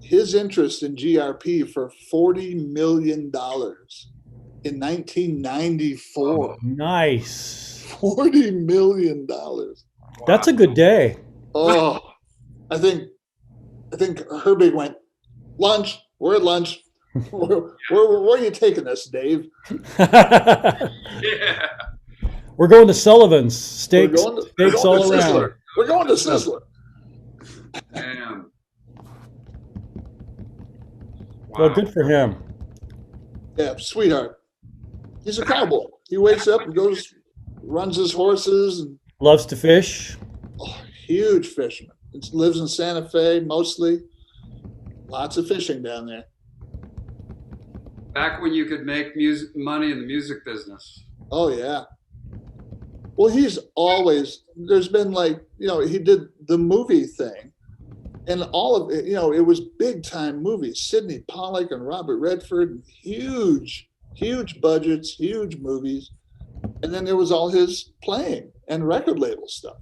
his interest in GRP for $40 million in 1994. Oh, nice. $40 million. That's a good day. Oh, I think Herbig went, lunch. We're at lunch. Where are you taking us, Dave? Yeah. We're going to Sullivan's. We're Steaks, going to steaks all around. Sizzler. We're going to Sizzler. Damn. Well, good for him. Yeah, sweetheart. He's a cowboy. He wakes up and goes, runs his horses, and Loves to fish. huge fisherman. Lives in Santa Fe mostly. Lots of fishing down there. Back when you could make music money in the music business. Oh yeah. Well, there's been like, he did the movie thing and all of it, it was big time movies. Sidney Pollack and Robert Redford, huge, huge budgets, huge movies. And then there was all his playing and record label stuff.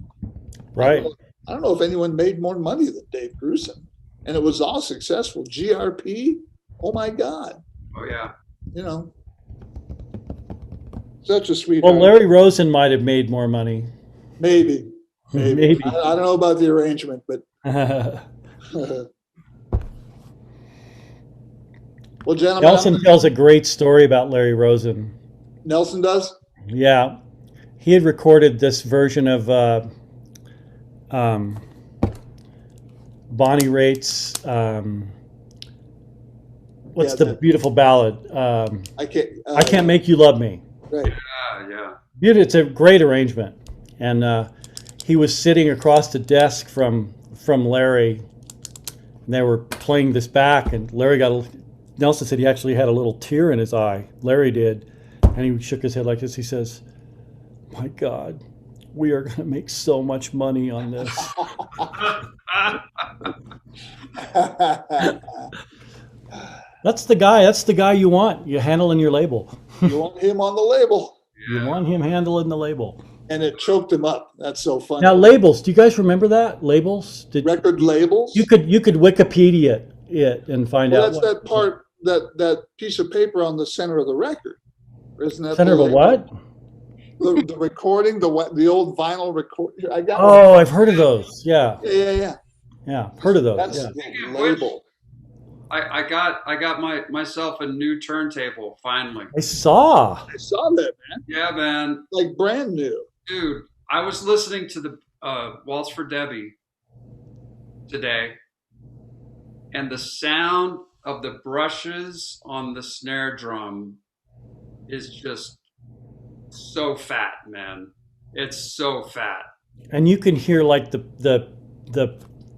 Right. I don't know if anyone made more money than Dave Grusin. And it was all successful. GRP, oh my God. Oh yeah. Such a sweetheart. Well, Larry Rosen might have made more money. Maybe. Maybe. I don't know about the arrangement, but well, gentlemen, Nelson tells a great story about Larry Rosen. Nelson does? Yeah. He had recorded this version of Bonnie Raitt's what's the beautiful ballad? I Can't Make You Love Me. Right. Yeah. It's a great arrangement. And he was sitting across the desk from Larry, and they were playing this back, and Nelson said he actually had a little tear in his eye. Larry did. And he shook his head like this. He says, "My God, we are going to make so much money on this." That's the guy you want. You handling your label. You want him on the label. You want him handling the label. And it choked him up. That's so funny. Now labels. Do you guys remember that? Labels? Record labels? You could Wikipedia it and find out. That's that part, that piece of paper on the center of the record. Isn't that center of a what? The recording, the old vinyl record. I got one. I've heard of those. Yeah. Yeah. Heard of those. That's the label. I got myself a new turntable finally. I saw that, man. Yeah, man. Like brand new. Dude, I was listening to the Waltz for Debbie today, and the sound of the brushes on the snare drum is just so fat, man. It's so fat. And you can hear like the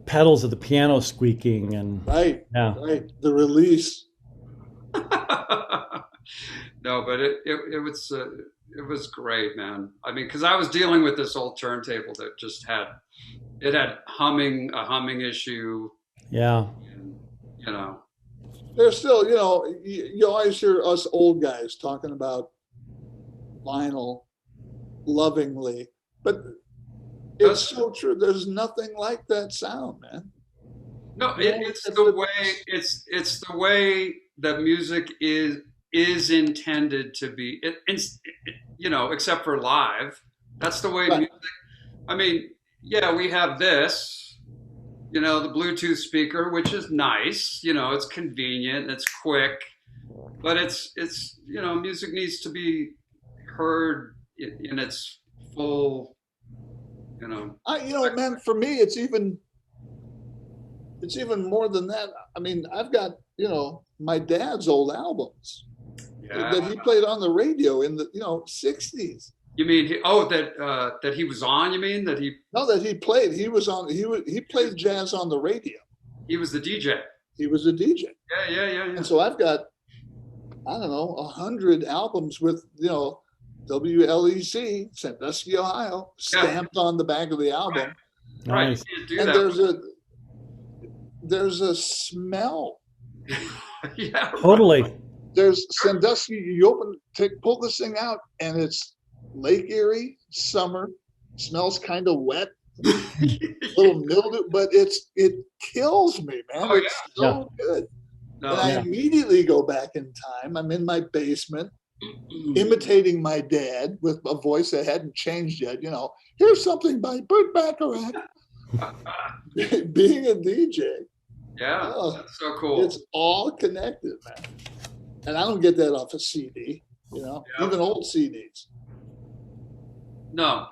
pedals of the piano squeaking and right. The release. No, but it was great, man. I mean, because I was dealing with this old turntable that just had a humming issue. Yeah. And, there's still, you always hear us old guys talking about vinyl lovingly, but it's so true. There's nothing like that sound, man. No, it's the way that music is intended to be. Except for live, that's the way music. I mean, yeah, we have this. The Bluetooth speaker, which is nice. It's convenient, it's quick, but it's music needs to be heard in its full. Man, for me, it's even more than that. I mean, I've got, my dad's old albums that he played on the radio in the, 60s. You mean that he was on? You mean that he? No, that he played. He was on. He played jazz on the radio. He was the DJ. He was a DJ. Yeah. And so I've got, I don't know, 100 albums with WLEC, Sandusky, Ohio, stamped on the back of the album. Right. Nice. You can't do and that. there's a smell. Yeah. Totally. There's Sandusky. You pull this thing out, and it's Lake Erie, summer, smells kind of wet, little mildew, but it kills me, man. Oh, it's so good. No, and I immediately go back in time. I'm in my basement, imitating my dad with a voice that hadn't changed yet. Here's something by Burt Bacharach. Being a DJ. Yeah, that's so cool. It's all connected, man. And I don't get that off a CD, even old CDs. No.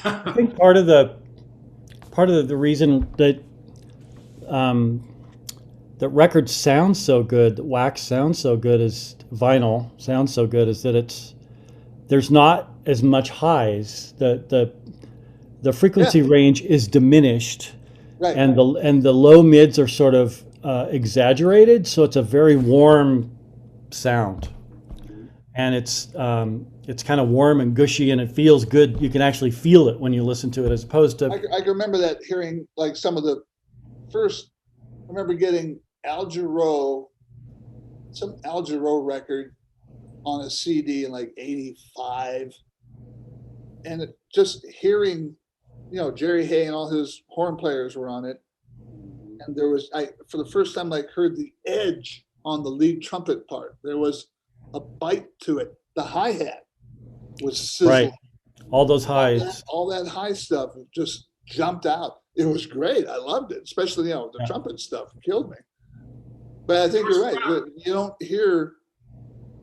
I think part of the reason that that records sound so good, that wax sounds so good, is vinyl sounds so good, is that there's not as much highs. The frequency range is diminished, right? And the low mids are sort of exaggerated, so it's a very warm sound, and it's kind of warm and gushy, and it feels good. You can actually feel it when you listen to it, as opposed to I can remember that hearing like some of the first. I remember getting Al Jarreau, some Al Jarreau record on a CD in like '85, and just hearing, Jerry Hay and all his horn players were on it, and there was I for the first time like heard the edge on the lead trumpet part. There was a bite to it. The hi hat was right, sizzling. all those All that, highs. all that high stuff just jumped out. It was great. I loved it, especially the Yeah. trumpet stuff killed me. But I think you're right. You don't hear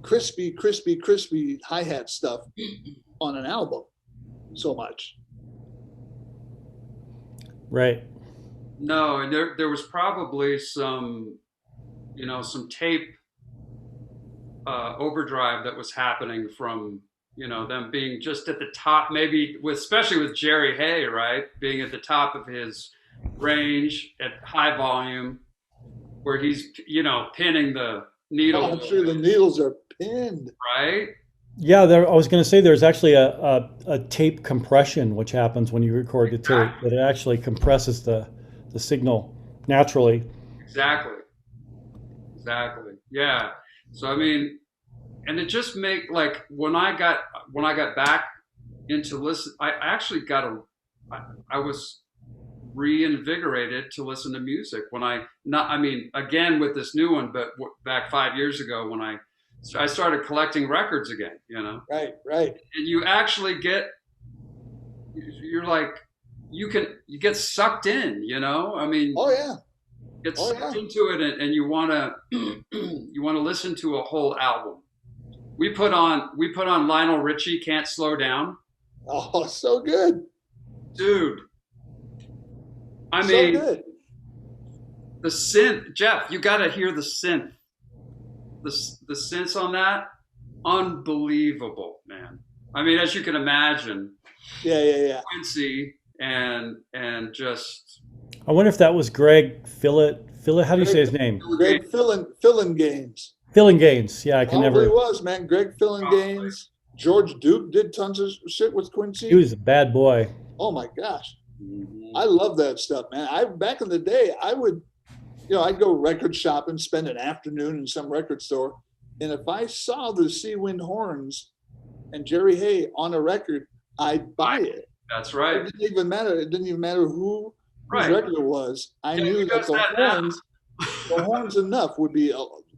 crispy, crispy, crispy hi hat stuff on an album so much. Right. No, and there was probably some, some tape overdrive that was happening from, them being just at the top, maybe especially with Jerry Hay, right, being at the top of his range at high volume, where he's, pinning the Oh, needle, I'm sure the needles are pinned. right? Yeah, I was going to say there's actually a tape compression which happens when you record the tape, that it actually compresses the signal naturally. Exactly. Exactly. Yeah. So I mean, and it just make like when I got back into listen, I actually I was reinvigorated to listen to music when I not I mean again with this new one, but back 5 years ago when I started collecting records again, Right, right. and you actually you're like you get sucked in, I mean, Oh yeah. get Oh sucked yeah. into it, and you want to you want to listen to a whole album. We put on Lionel Richie, Can't Slow Down. Oh, so good. Dude, I So mean, good. the synth, Jeff, you got to hear the synth. The synths on that, unbelievable, man. I mean, as you can imagine, Yeah, yeah, yeah. Quincy and just I wonder if that was Greg Phillip. How do you say his name? Greg Filling Gaines. Philin Gaines. Yeah, I can Probably never. was, man. Greg Filling probably. Gaines. George Duke did tons of shit with He Quincy. was a bad boy. Oh my gosh. I Mhm. love that stuff, man. I back in the day, I would, I'd go record shopping, spend an afternoon in some record store, and if I saw the Sea Wind Horns and Jerry Hay on a record, I'd buy it. That's It right. didn't even matter. It didn't even matter whose Right. record it was. I Yeah, knew who that does that now? the horns enough would be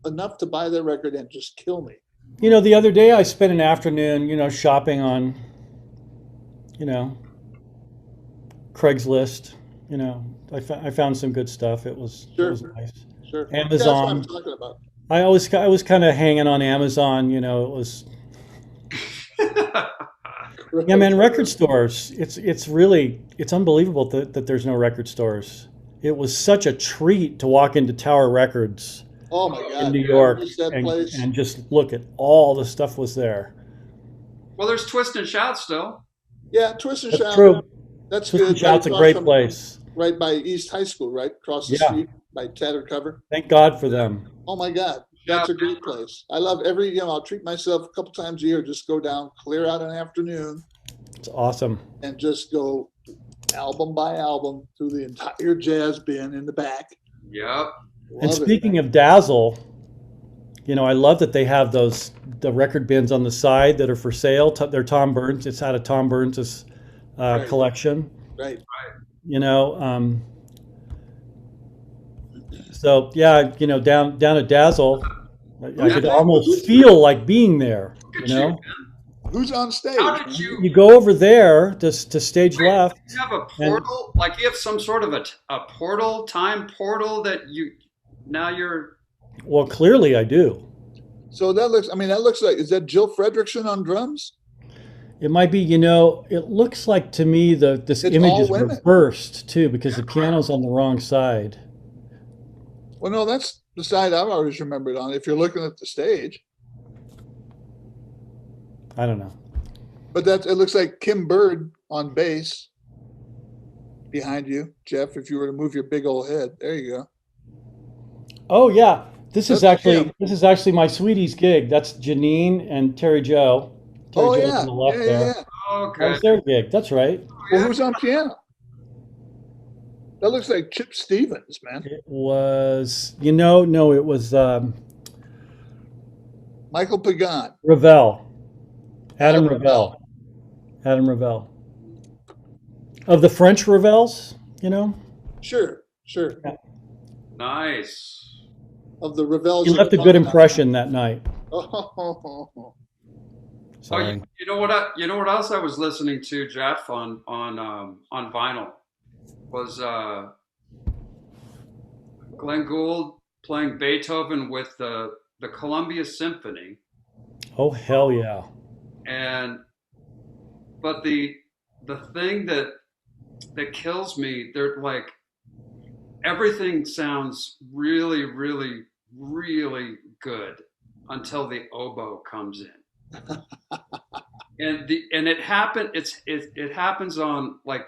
enough to buy their record and just kill me. The other day I spent an afternoon, shopping on, you know, Craigslist. I found some good stuff. It Sure, was nice. sure. Yeah, that's what I'm Amazon. talking about. I was kind of hanging on Amazon. It was, yeah, man. Record stores. It's unbelievable that there's no record stores. It was such a treat to walk into Tower Records Oh my in God, New I York miss that and place. and just look at all the stuff was there. Well, there's Twist and Shout still. Yeah, Twist and That's Shout. true. That's Twist and good. Right Shout's a across great from, place. right by East High School, right across the Yeah. street by Tattered Cover. Thank God for them. Oh my God, that's Shout. a great place. I love I'll treat myself a couple times a year, just go down, clear out an afternoon, It's awesome. and just go album by album through the entire jazz bin in the back. Yep. And Love it, speaking man. of Dazzle, I love that they have the record bins on the side that are for sale. They're Tom Burns. It's out of Tom Burns's Right. collection. Right. You know, so yeah, down at Dazzle, I could almost feel like being there. Look You at you. know, Who's on stage? How did man? you you go over there to stage left, you have a and portal? Like you have some sort of a portal, time portal that now you're. well, clearly I do. So that looks like, is that Jill Fredrickson on drums? It might be, it looks like to me this It's image all is women. reversed too because the piano's on the wrong side. Well, no, that's the side I've always remembered on, if you're looking at the stage. I don't know. But it looks like Kim Bird on bass behind you, Jeff, if you were to move your big old head. There you go. Oh yeah, That's Jim. This is actually my sweetie's gig. That's Janine and Terry Joe. Terry Oh Joe's on yeah, the yeah, left yeah, there. yeah. That Okay. was their gig. That's right. Well, who's on piano? That looks like Chip Stevens, man. It was, no, it was Michael Pagan, Ravel, Adam Adam Ravel. Ravel, Adam Ravel of the French Ravels. Sure, sure. Yeah. Nice. Of the He Ravels of left a good Phenomena. impression that night. Oh, Oh, Sorry. you know what else I was listening to, Jeff, on vinyl was Glenn Gould playing Beethoven with the Columbia Symphony, Oh hell yeah. and but the thing that kills me, they're like everything sounds really, really, really good until the oboe comes in. And it happens on like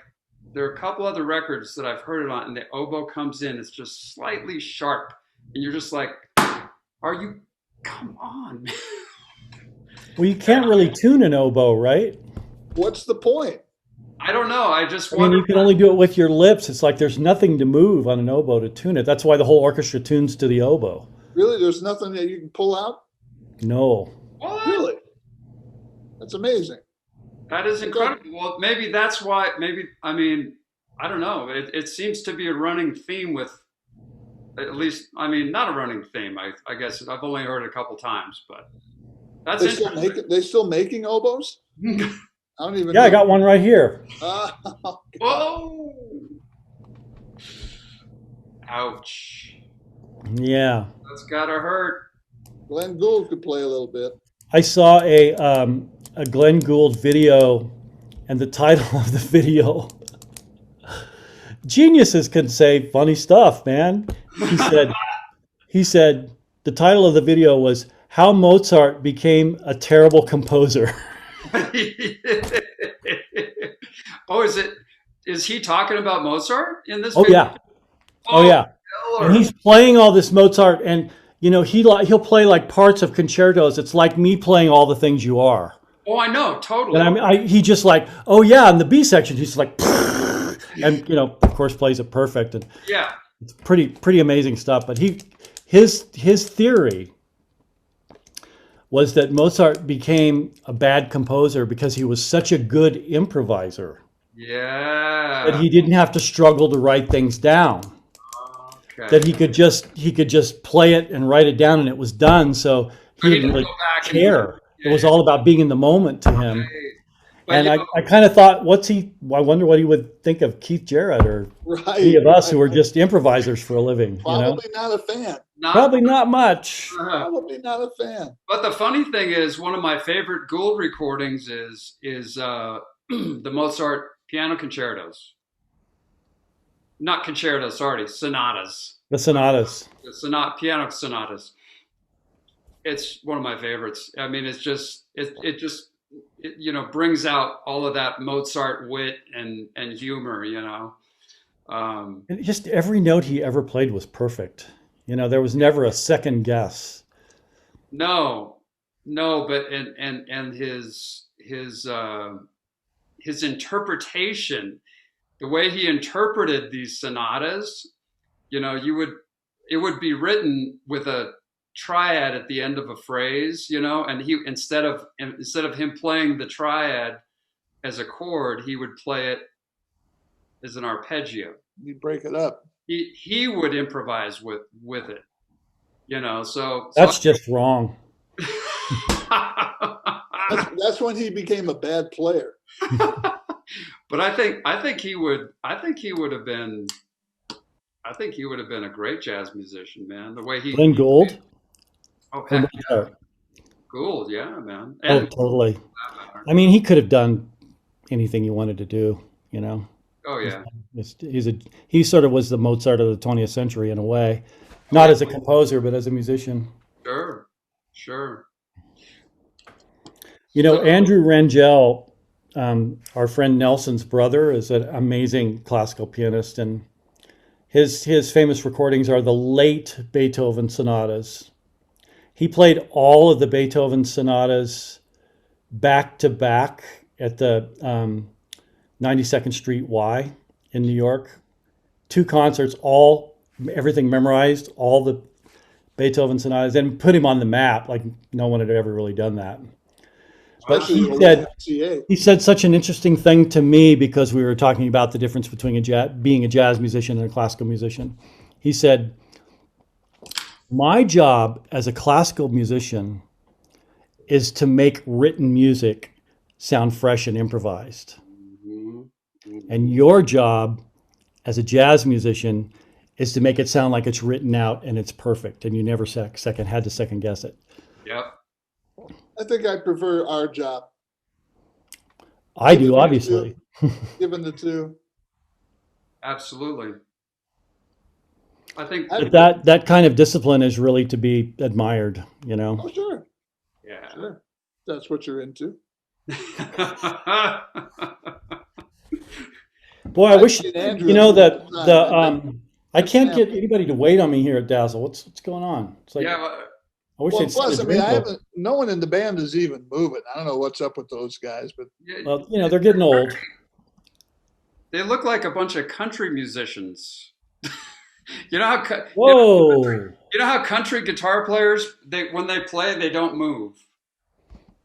there are a couple other records that I've heard it on, and the oboe comes in, it's just slightly sharp, and you're just like, are you come on, man. Well, you can't really tune an oboe, right? what's the point? I don't know. I just I mean, wonder. you can only do it with your lips. It's like there's nothing to move on an oboe to tune it. That's why the whole orchestra tunes to the oboe. Really, there's nothing that you can pull out? No. What? Really? That's amazing. That is incredible. Well, maybe that's why. Maybe I mean, I don't know. It seems to be a running theme with, at least. I mean, not a running theme. I guess I've only heard it a couple times, but that's interesting. They still making oboes? I don't even Yeah, I know. got one right here. Oh, Whoa! Ouch! Yeah. That's gotta hurt. Glenn Gould could play a little bit. I saw a Glenn Gould video, and the title of the video, geniuses can say funny stuff, man. He said, he said, the title of the video was How Mozart Became a Terrible Composer. Oh, is it? Is he talking about Mozart in this Oh, video? yeah. Oh, yeah. And Killer. he's playing all this Mozart, and he'll play like parts of concertos. It's like me playing All the Things You Are. Oh, I know, And totally. he just like, oh yeah, in the B section, he's like, and of course plays it perfect, and Yeah. it's pretty amazing stuff. But his theory was that Mozart became a bad composer because he was such a good improviser that Yeah. he didn't have to struggle to write things down. Okay. That he could just play it and write it down, and it was done. So So he he didn't didn't really go back and care. It yeah, was all about being in the moment to him. right. But And you I kind of thought, I wonder what he would think of Keith Jarrett or any Right, of us who right. are just improvisers for a living. Probably not a fan. not. Probably not much. Probably not a fan. But the funny thing is, one of my favorite Gould recordings is the Mozart piano concertos. Not concertos, sorry, sonatas. The sonatas. The piano sonatas. It's one of my favorites. I mean, it's just brings out all of that Mozart wit and humor. And just every note he ever played was perfect. There was never a second guess. No, no, but and his interpretation, the way he interpreted these sonatas, it would be written with a triad at the end of a phrase, and he instead of him playing the triad as a chord, he would play it as an arpeggio. You break it up. He would improvise with it, so That's just wrong. That's when he became a bad player. But I think he would have been a great jazz musician, man. The way he Glenn Gould oh or heck yeah, Mozart? Gould, yeah, man. Oh, And totally. I mean, he could have done anything he wanted to do. oh yeah, He sort of was the Mozart of the 20th century in a way, not as a composer, but as a musician. sure, sure. So Andrew Rangel, our friend Nelson's brother, is an amazing classical pianist, and His famous recordings are the late Beethoven sonatas. He played all of the Beethoven sonatas back to back at the 92nd Street Y in New York. Two concerts, all everything memorized, all the Beethoven sonatas, and put him on the map. Like no one had ever really done that. But especially Wow. the old MCA. he said such an interesting thing to me because we were talking about the difference between being a jazz musician and a classical musician. He said, "My job as a classical musician is to make written music sound fresh and improvised, Mhm. and your job as a jazz musician is to make it sound like it's written out and it's perfect, and you never had to second guess it." Yep. I think I prefer our job. I Given do, the two, obviously. given the two. Absolutely. I think I, But that kind of discipline is really to be admired, you know. oh, sure, yeah. sure. That's what you're into. Boy, I I've wish seen Andrew you a know few that times. the And I that can't get sample. anybody to wait on me here at Dazzle. What's going on? It's like Yeah. Well, I wish Well, they'd send a plus, I mean, drink I over. haven't. No one in the band is even moving. I don't know what's up with those guys, but yeah, Well, they're getting old. they look like a bunch of country musicians. You know how Whoa. you know how country guitar players they when they play they don't move.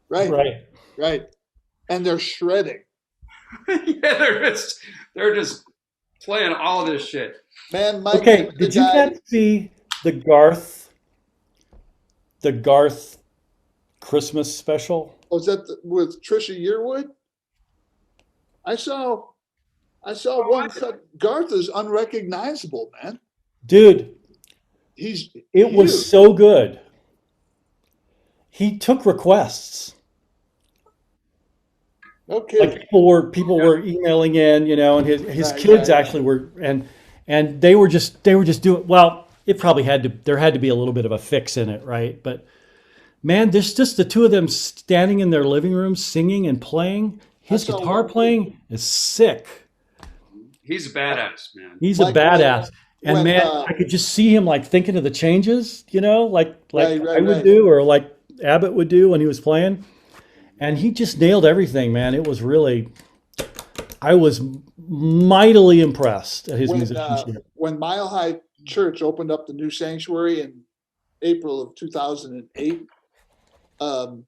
right, Right. right, and they're shredding. Yeah, they're just playing all this shit. Man, Mike, Okay, the did you guy. guys see the Garth Christmas special? Was that with Trisha Yearwood? I saw. I saw one cut. Garth is unrecognizable, man. Dude, He's it was huge. so good. He took requests. No Like kidding. people were emailing in, and his Right, kids right. actually were, and they were just doing well. It probably there had to be a little bit of a fix in it, right? But man, there's just the two of them standing in their living room singing and playing. I His saw guitar one too. playing is sick. He's a badass, man. He's a Like when badass. And when man, I could just see him like thinking of the changes, like right, I right, would right. do or like Abbott would do when he was playing. And he just nailed everything, man. It was really, I was mightily impressed at his musicianship. When Mile High Church opened up the new sanctuary in April of 2008, um,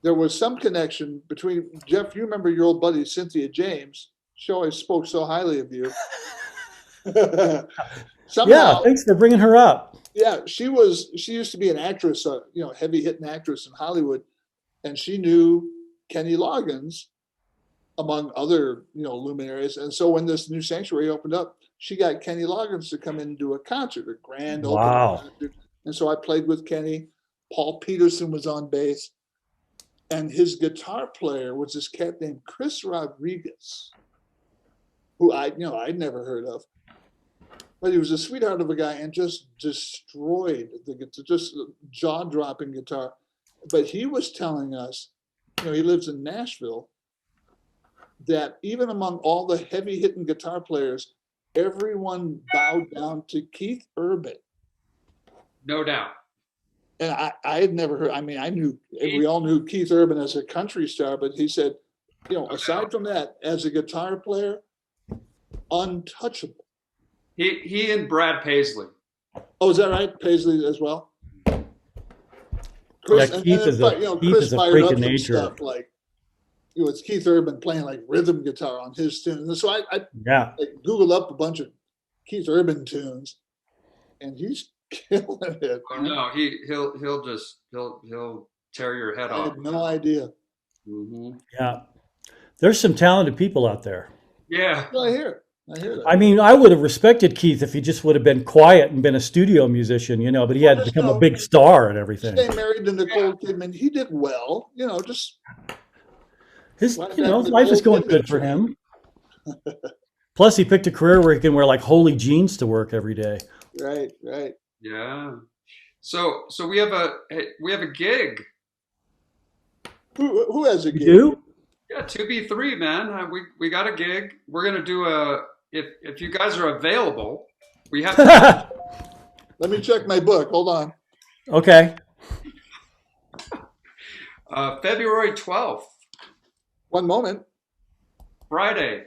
there was some connection between Jeff. You remember your old buddy Cynthia James? She always spoke so highly of you. Yeah, Somehow, thanks for bringing her up. yeah, she used to be an actress, heavy hitting actress in Hollywood, and she knew Kenny Loggins among other luminaries. And so when this new sanctuary opened up, she got Kenny Loggins to come in and do a concert, a grand opening Wow. concert. And so I played with Kenny. Paul Peterson was on bass, and his guitar player was this cat named Chris Rodriguez, who I'd never heard of. But he was a sweetheart of a guy and just destroyed the guitar, just jaw-dropping guitar. But he was telling us, he lives in Nashville, that even among all the heavy-hitting guitar players, everyone bowed down to Keith Urban. No doubt. And I had never heard. I mean, we He, all knew Keith Urban as a country star, but he said, no aside doubt. from that, as a guitar player, untouchable. He and Brad Paisley. Oh, is that right? Paisley as well. Yeah, Chris, and then Keith Chris is a fired freak up of some nature. stuff like, it's Keith Urban playing like rhythm guitar on his tunes. And so I Yeah. Googled up a bunch of Keith Urban tunes, and he's killing it. Oh Man. no, he'll tear your head I off. had no idea. Hmm. Yeah. There's some talented people out there. Yeah. Well, I hear it. I hear that. I mean, I would have respected Keith if he just would have been quiet and been a studio musician, but he Well, had just become a big star and everything. stay married to Nicole Kidman. He did well. Just His, ride you that know, life is Nicole going Kidman good for train. him. Plus, he picked a career where he can wear like holy jeans to work every day. Right, right. Yeah. So we have a gig. Who has a You gig? do? Yeah, 2B3, man. We got a gig. We're gonna do if you guys are available, we have to, Let me check my book. Hold on. Okay. February 12th, One moment. Friday.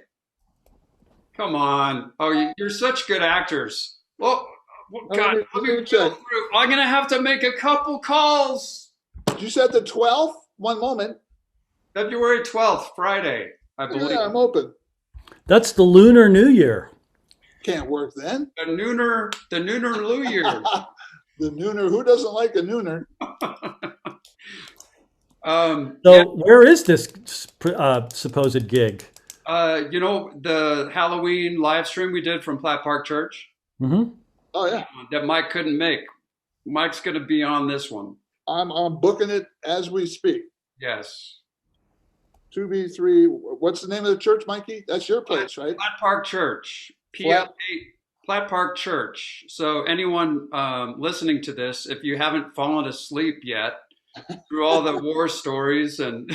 Come on. Oh, you're such good actors. Well, God, let me Let me feel check. through. I'm gonna have to make a couple calls. You said the 12th? One moment. February 12th, Friday, I believe. Yeah, I'm open. That's the Lunar New Year. Can't work then. The Nooner New Year. The nooner. Who doesn't like a nooner? Yeah, So where is this supposed gig? the Halloween live stream we did from Platt Park Church Hmm. Oh yeah. that Mike couldn't make. Mike's going to be on this one. I'm booking it as we speak. Yes. 2B3. What's the name of the church, Mikey? That's your place, right? Platt Park Church. Flat. Platt Park Church. So anyone listening to this, if you haven't fallen asleep yet through all the war stories and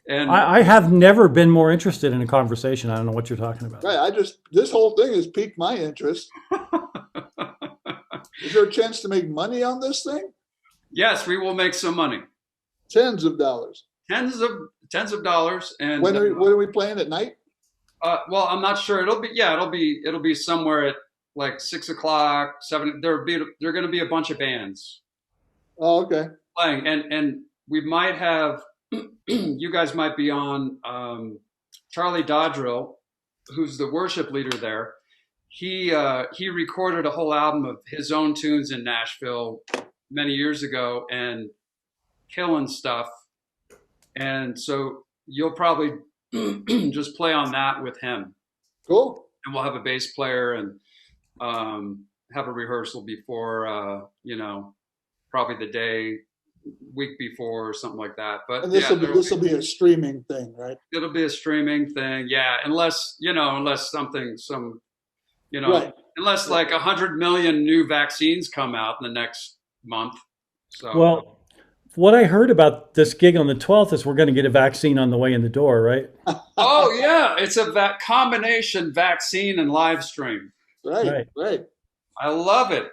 I have never been more interested in a conversation. I don't know what you're talking about. Right. This whole thing has piqued my interest. Is there a chance to make money on this thing? yes, we will make some money. Tens of dollars. Tens of dollars. And When are we playing at night? well, I'm not sure. It'll be somewhere at like 6 o'clock, 7. There are going to be a bunch of bands Oh, okay. playing, and we might have you guys might be on. Charlie Dodrill, who's the worship leader there. He recorded a whole album of his own tunes in Nashville many years ago and killing stuff. And so you'll probably just play on that with him. Cool. And we'll have a bass player and have a rehearsal before, probably the week before or something like that. But And this will be a streaming thing, right? it'll be a streaming thing. Yeah. Unless Right. unless like 100 million new vaccines come out in the next month. So, Well, what I heard about this gig on the 12th is we're going to get a vaccine on the way in the door, right? oh yeah, it's a combination vaccine and live stream. Right. I love it.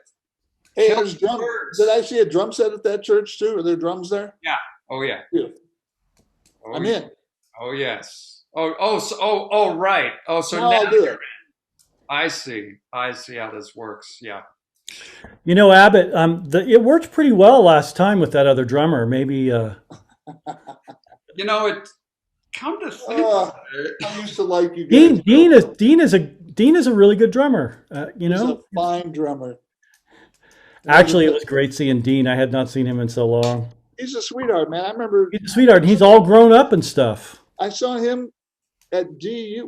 Hey, Kill there's drum. birds. Did I see a drum set at that church too? Are there drums there? Yeah. Oh yeah. Beautiful. Oh, I'm yeah. in. Oh yes. Oh right. Oh, so Now now I'll do you're it. in. I see how this works. Yeah. You know, Abbott, it worked pretty well last time with that other drummer. Maybe It come to think Uh, of it. I used to like you guys. Dean is a really good drummer. He's a fine drummer. Actually, it was great seeing Dean. I had not seen him in so long. He's a sweetheart, man. I remember He's a sweetheart. And he's all grown up and stuff. I saw him at DU.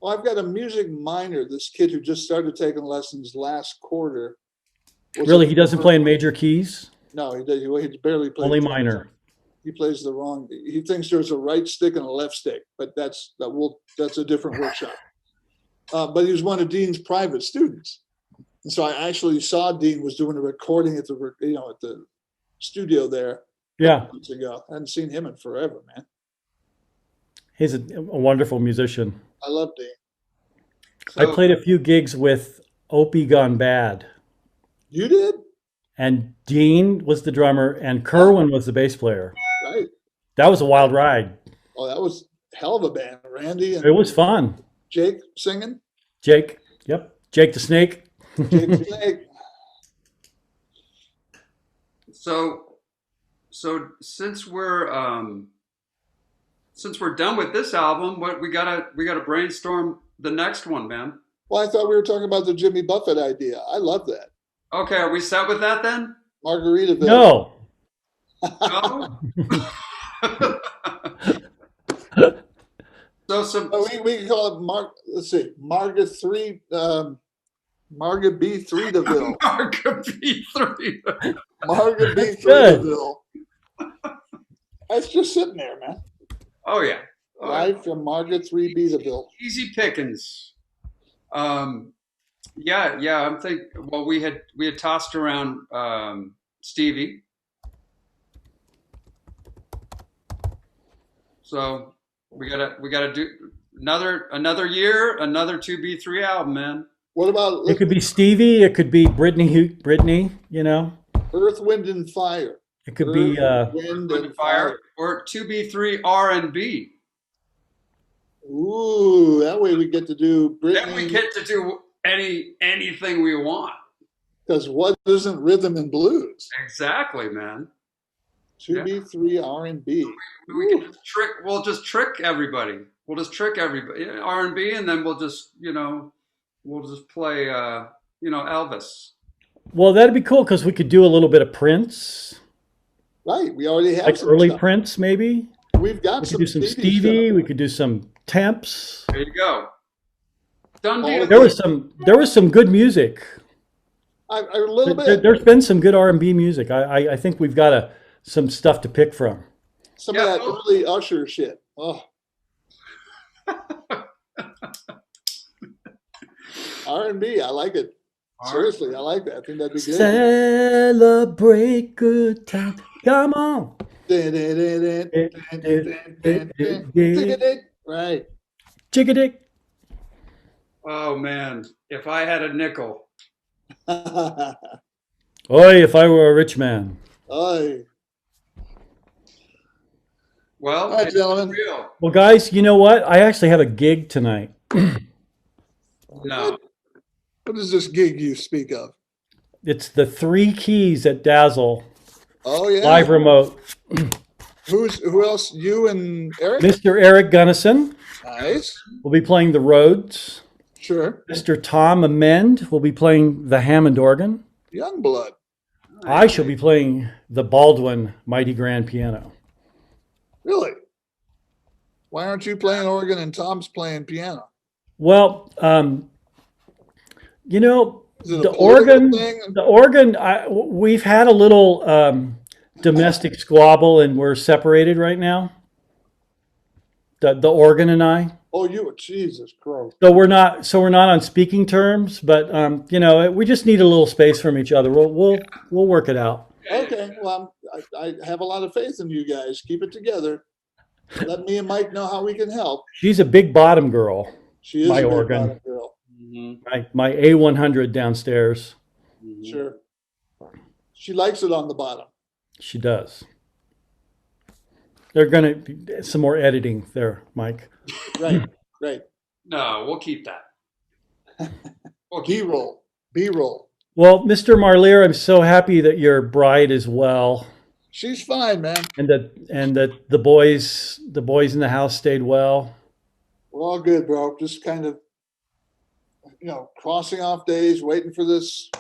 I've got a music minor. This kid who just started taking lessons last quarter. Really, he doesn't play in major keys. No, he does. He barely plays. Only drums. minor. He plays the wrong. He thinks there's a right stick and a left stick, but that's a different workshop. But he was one of Dean's private students, and so I actually saw Dean was doing a recording at the studio there. Yeah, Months ago. I hadn't seen him in forever, man. he's a wonderful musician. I love Dean. I played a few gigs with Opie Gone Bad. You did? And Dean was the drummer and Kerwin was the bass player. Right. That was a wild ride. Oh, that was a hell of a band. Randy and It was fun. Jake singing. Jake. Yep. Jake the Snake. Jake the Snake. So since we're done with this album, we gotta brainstorm the next one, man. Well, I thought we were talking about the Jimmy Buffett idea. I love that. Okay, are we set with that then? Margaritaville. No. No? We can call it let's see, Marga B3 Deville. Marga B3. Marga B3 Good. Deville. That's just sitting there, man. Oh yeah. Live from Marga 3B Deville. Easy pickings. Yeah. I'm thinking. Well, we had tossed around Stevie. So we gotta do another year, another 2B3 album, man. What about It could be Stevie. It could be Brittany. You know, Earth, Wind, and Fire? it could Earth, be. Wind, Wind and and Fire. Fire or 2B3 R&B. Ooh, that way we get to do Then we Britney, get to do anything we want. because what isn't rhythm and blues? Exactly, man. Yeah. 2B3 R&B. We can just trick. We'll just trick everybody. We'll just trick everybody. R&B, and then we'll just play Elvis. Well, that'd be cool because we could do a little bit of Prince, Right, we already have like some early stuff. Prince, maybe. We've got We could some do some Stevie Stevie. stuff. We could do some Temps. There you go. Done All deal. of There was some good music. A little bit. There's been some good R&B music. I think we've got some stuff to pick from. Some Yeah, of that well- early Usher shit. Oh. R&B, I like it. Seriously, I like that. I think that'd be good. Celebrate good times. Come on. Right. Chickadick. Oh man, if I had a nickel. Oi, if I were a rich man. Oy. Well, All right, it's gentlemen. real. Well, guys, you know what? I actually have a gig tonight. No. What is this gig you speak of? It's the Three Keys at Dazzle Oh yeah. live remote. Who else? You and Eric? Mr. Eric Gunnison Nice. will be playing the Rhodes. Sure. Mr. Tom Amend will be playing the Hammond organ. Young blood. I shall be playing the Baldwin Mighty Grand Piano. Really? Why aren't you playing organ and Tom's playing piano? Well, you know, Is it a the political organ, thing? the organ. We've had a little domestic squabble, and we're separated right now. The organ and I. Oh, you, Jesus Christ. So we're not on speaking terms, but you know, we just need a little space from each other. We'll work it out. Okay, well, I have a lot of faith in you guys. Keep it together. Let me and Mike know how we can help. She's a big bottom girl. She is My a big organ. bottom girl. My A100 downstairs. Sure. She likes it on the bottom. She does. They're gonna be some more editing there, Mike. Right, right. No, we'll keep that. We'll keep B-roll. B-roll. Well, Mr. Marlier, I'm so happy that your bride is well, She's fine, man. and that the boys in the house stayed well. We're all good, bro. Just kind of, crossing off days, waiting for this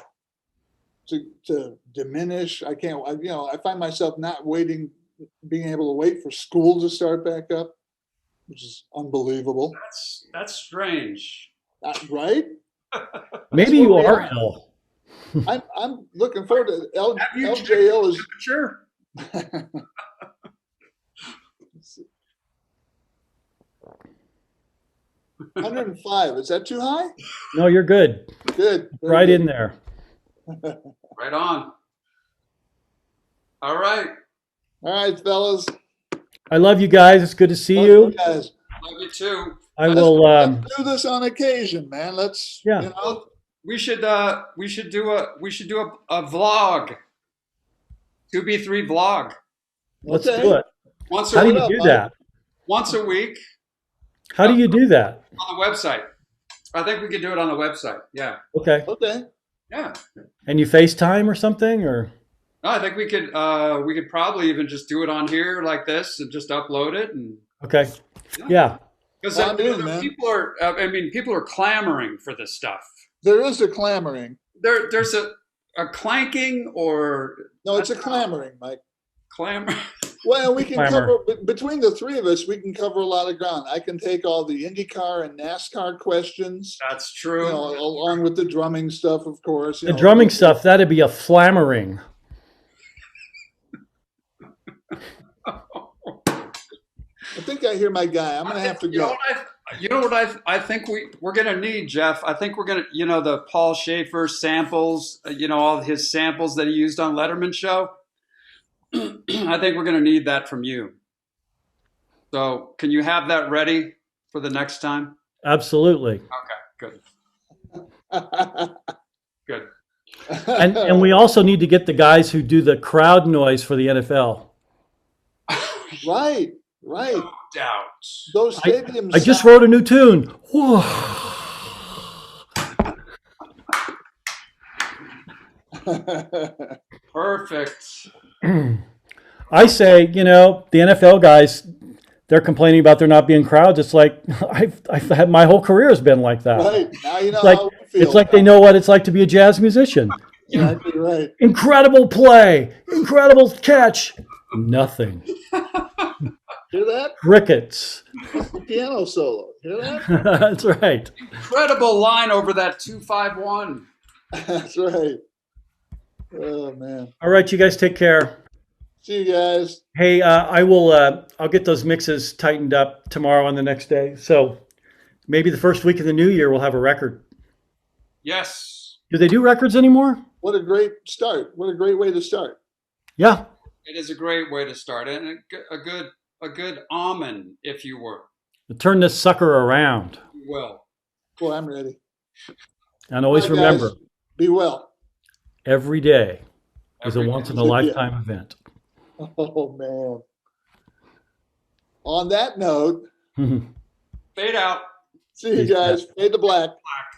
to diminish. I can't, I find myself not being able to wait for school to start back up, which is unbelievable. That's strange. Right? Maybe you are ill. I'm looking forward to Have you checked LJO is. Sure. 105. Is that too high? No, you're good. Good. Very Right good. in there. Right on. All right. All right, fellas. I love you guys. It's good to see Love you. guys. Love you too. I will. Let's do this on occasion, man. Let's. Yeah. We should do a vlog. 2B3 vlog. Let's Okay. do it. Once How a do week. you do that? Once a week How do you do that? on the website. I think we could do it on the website. Yeah. Okay. Okay. Yeah. And you FaceTime or something, or? No, I think we could probably even just do it on here like this and just upload it and Okay. Yeah. because Well, I'm in, man. people are clamoring for this stuff. There is a clamoring. There's a clanking or No, it's a clamoring, Mike. clamor. Well, we can Clamor. cover between the three of us. We can cover a lot of ground. I can take all the IndyCar and NASCAR questions, That's true. along with the drumming stuff, of course. The drumming stuff, that'd be a flammering. I think I hear my guy. I'm gonna have to go. You know what I think we're gonna need, Jeff. I think we're gonna the Paul Schaefer samples. All his samples that he used on Letterman show. I think we're gonna need that from you. So can you have that ready for the next time? Absolutely. Okay, good. And we also need to get the guys who do the crowd noise for the NFL. Right. No doubt. Those stadiums. I just wrote a new tune. Whoa. Perfect. I say, the NFL guys, they're complaining about there not being crowds. It's like I've had my whole career has been like that. Right. Now you know It's like how we feel. it's like they know what it's like to be a jazz musician. Exactly right. Incredible play, incredible catch, nothing. Hear that? Crickets. That's the piano solo. Hear that? That's right. Incredible line over that 251. That's right. Oh man. All right, you guys take care. See you guys. Hey, I will. I'll get those mixes tightened up tomorrow and the next day. So maybe the first week of the new year we'll have a record. Yes. Do they do records anymore? What a great start. What a great way to start. Yeah. It is a great way to start, and a good almond, if you were. Turn this sucker around. Well, Boy, I'm ready. And always Bye, guys. remember, Be well. every day is a every- once in a lifetime event. Oh man. On that note, fade out. see you guys. Fade to black. Black.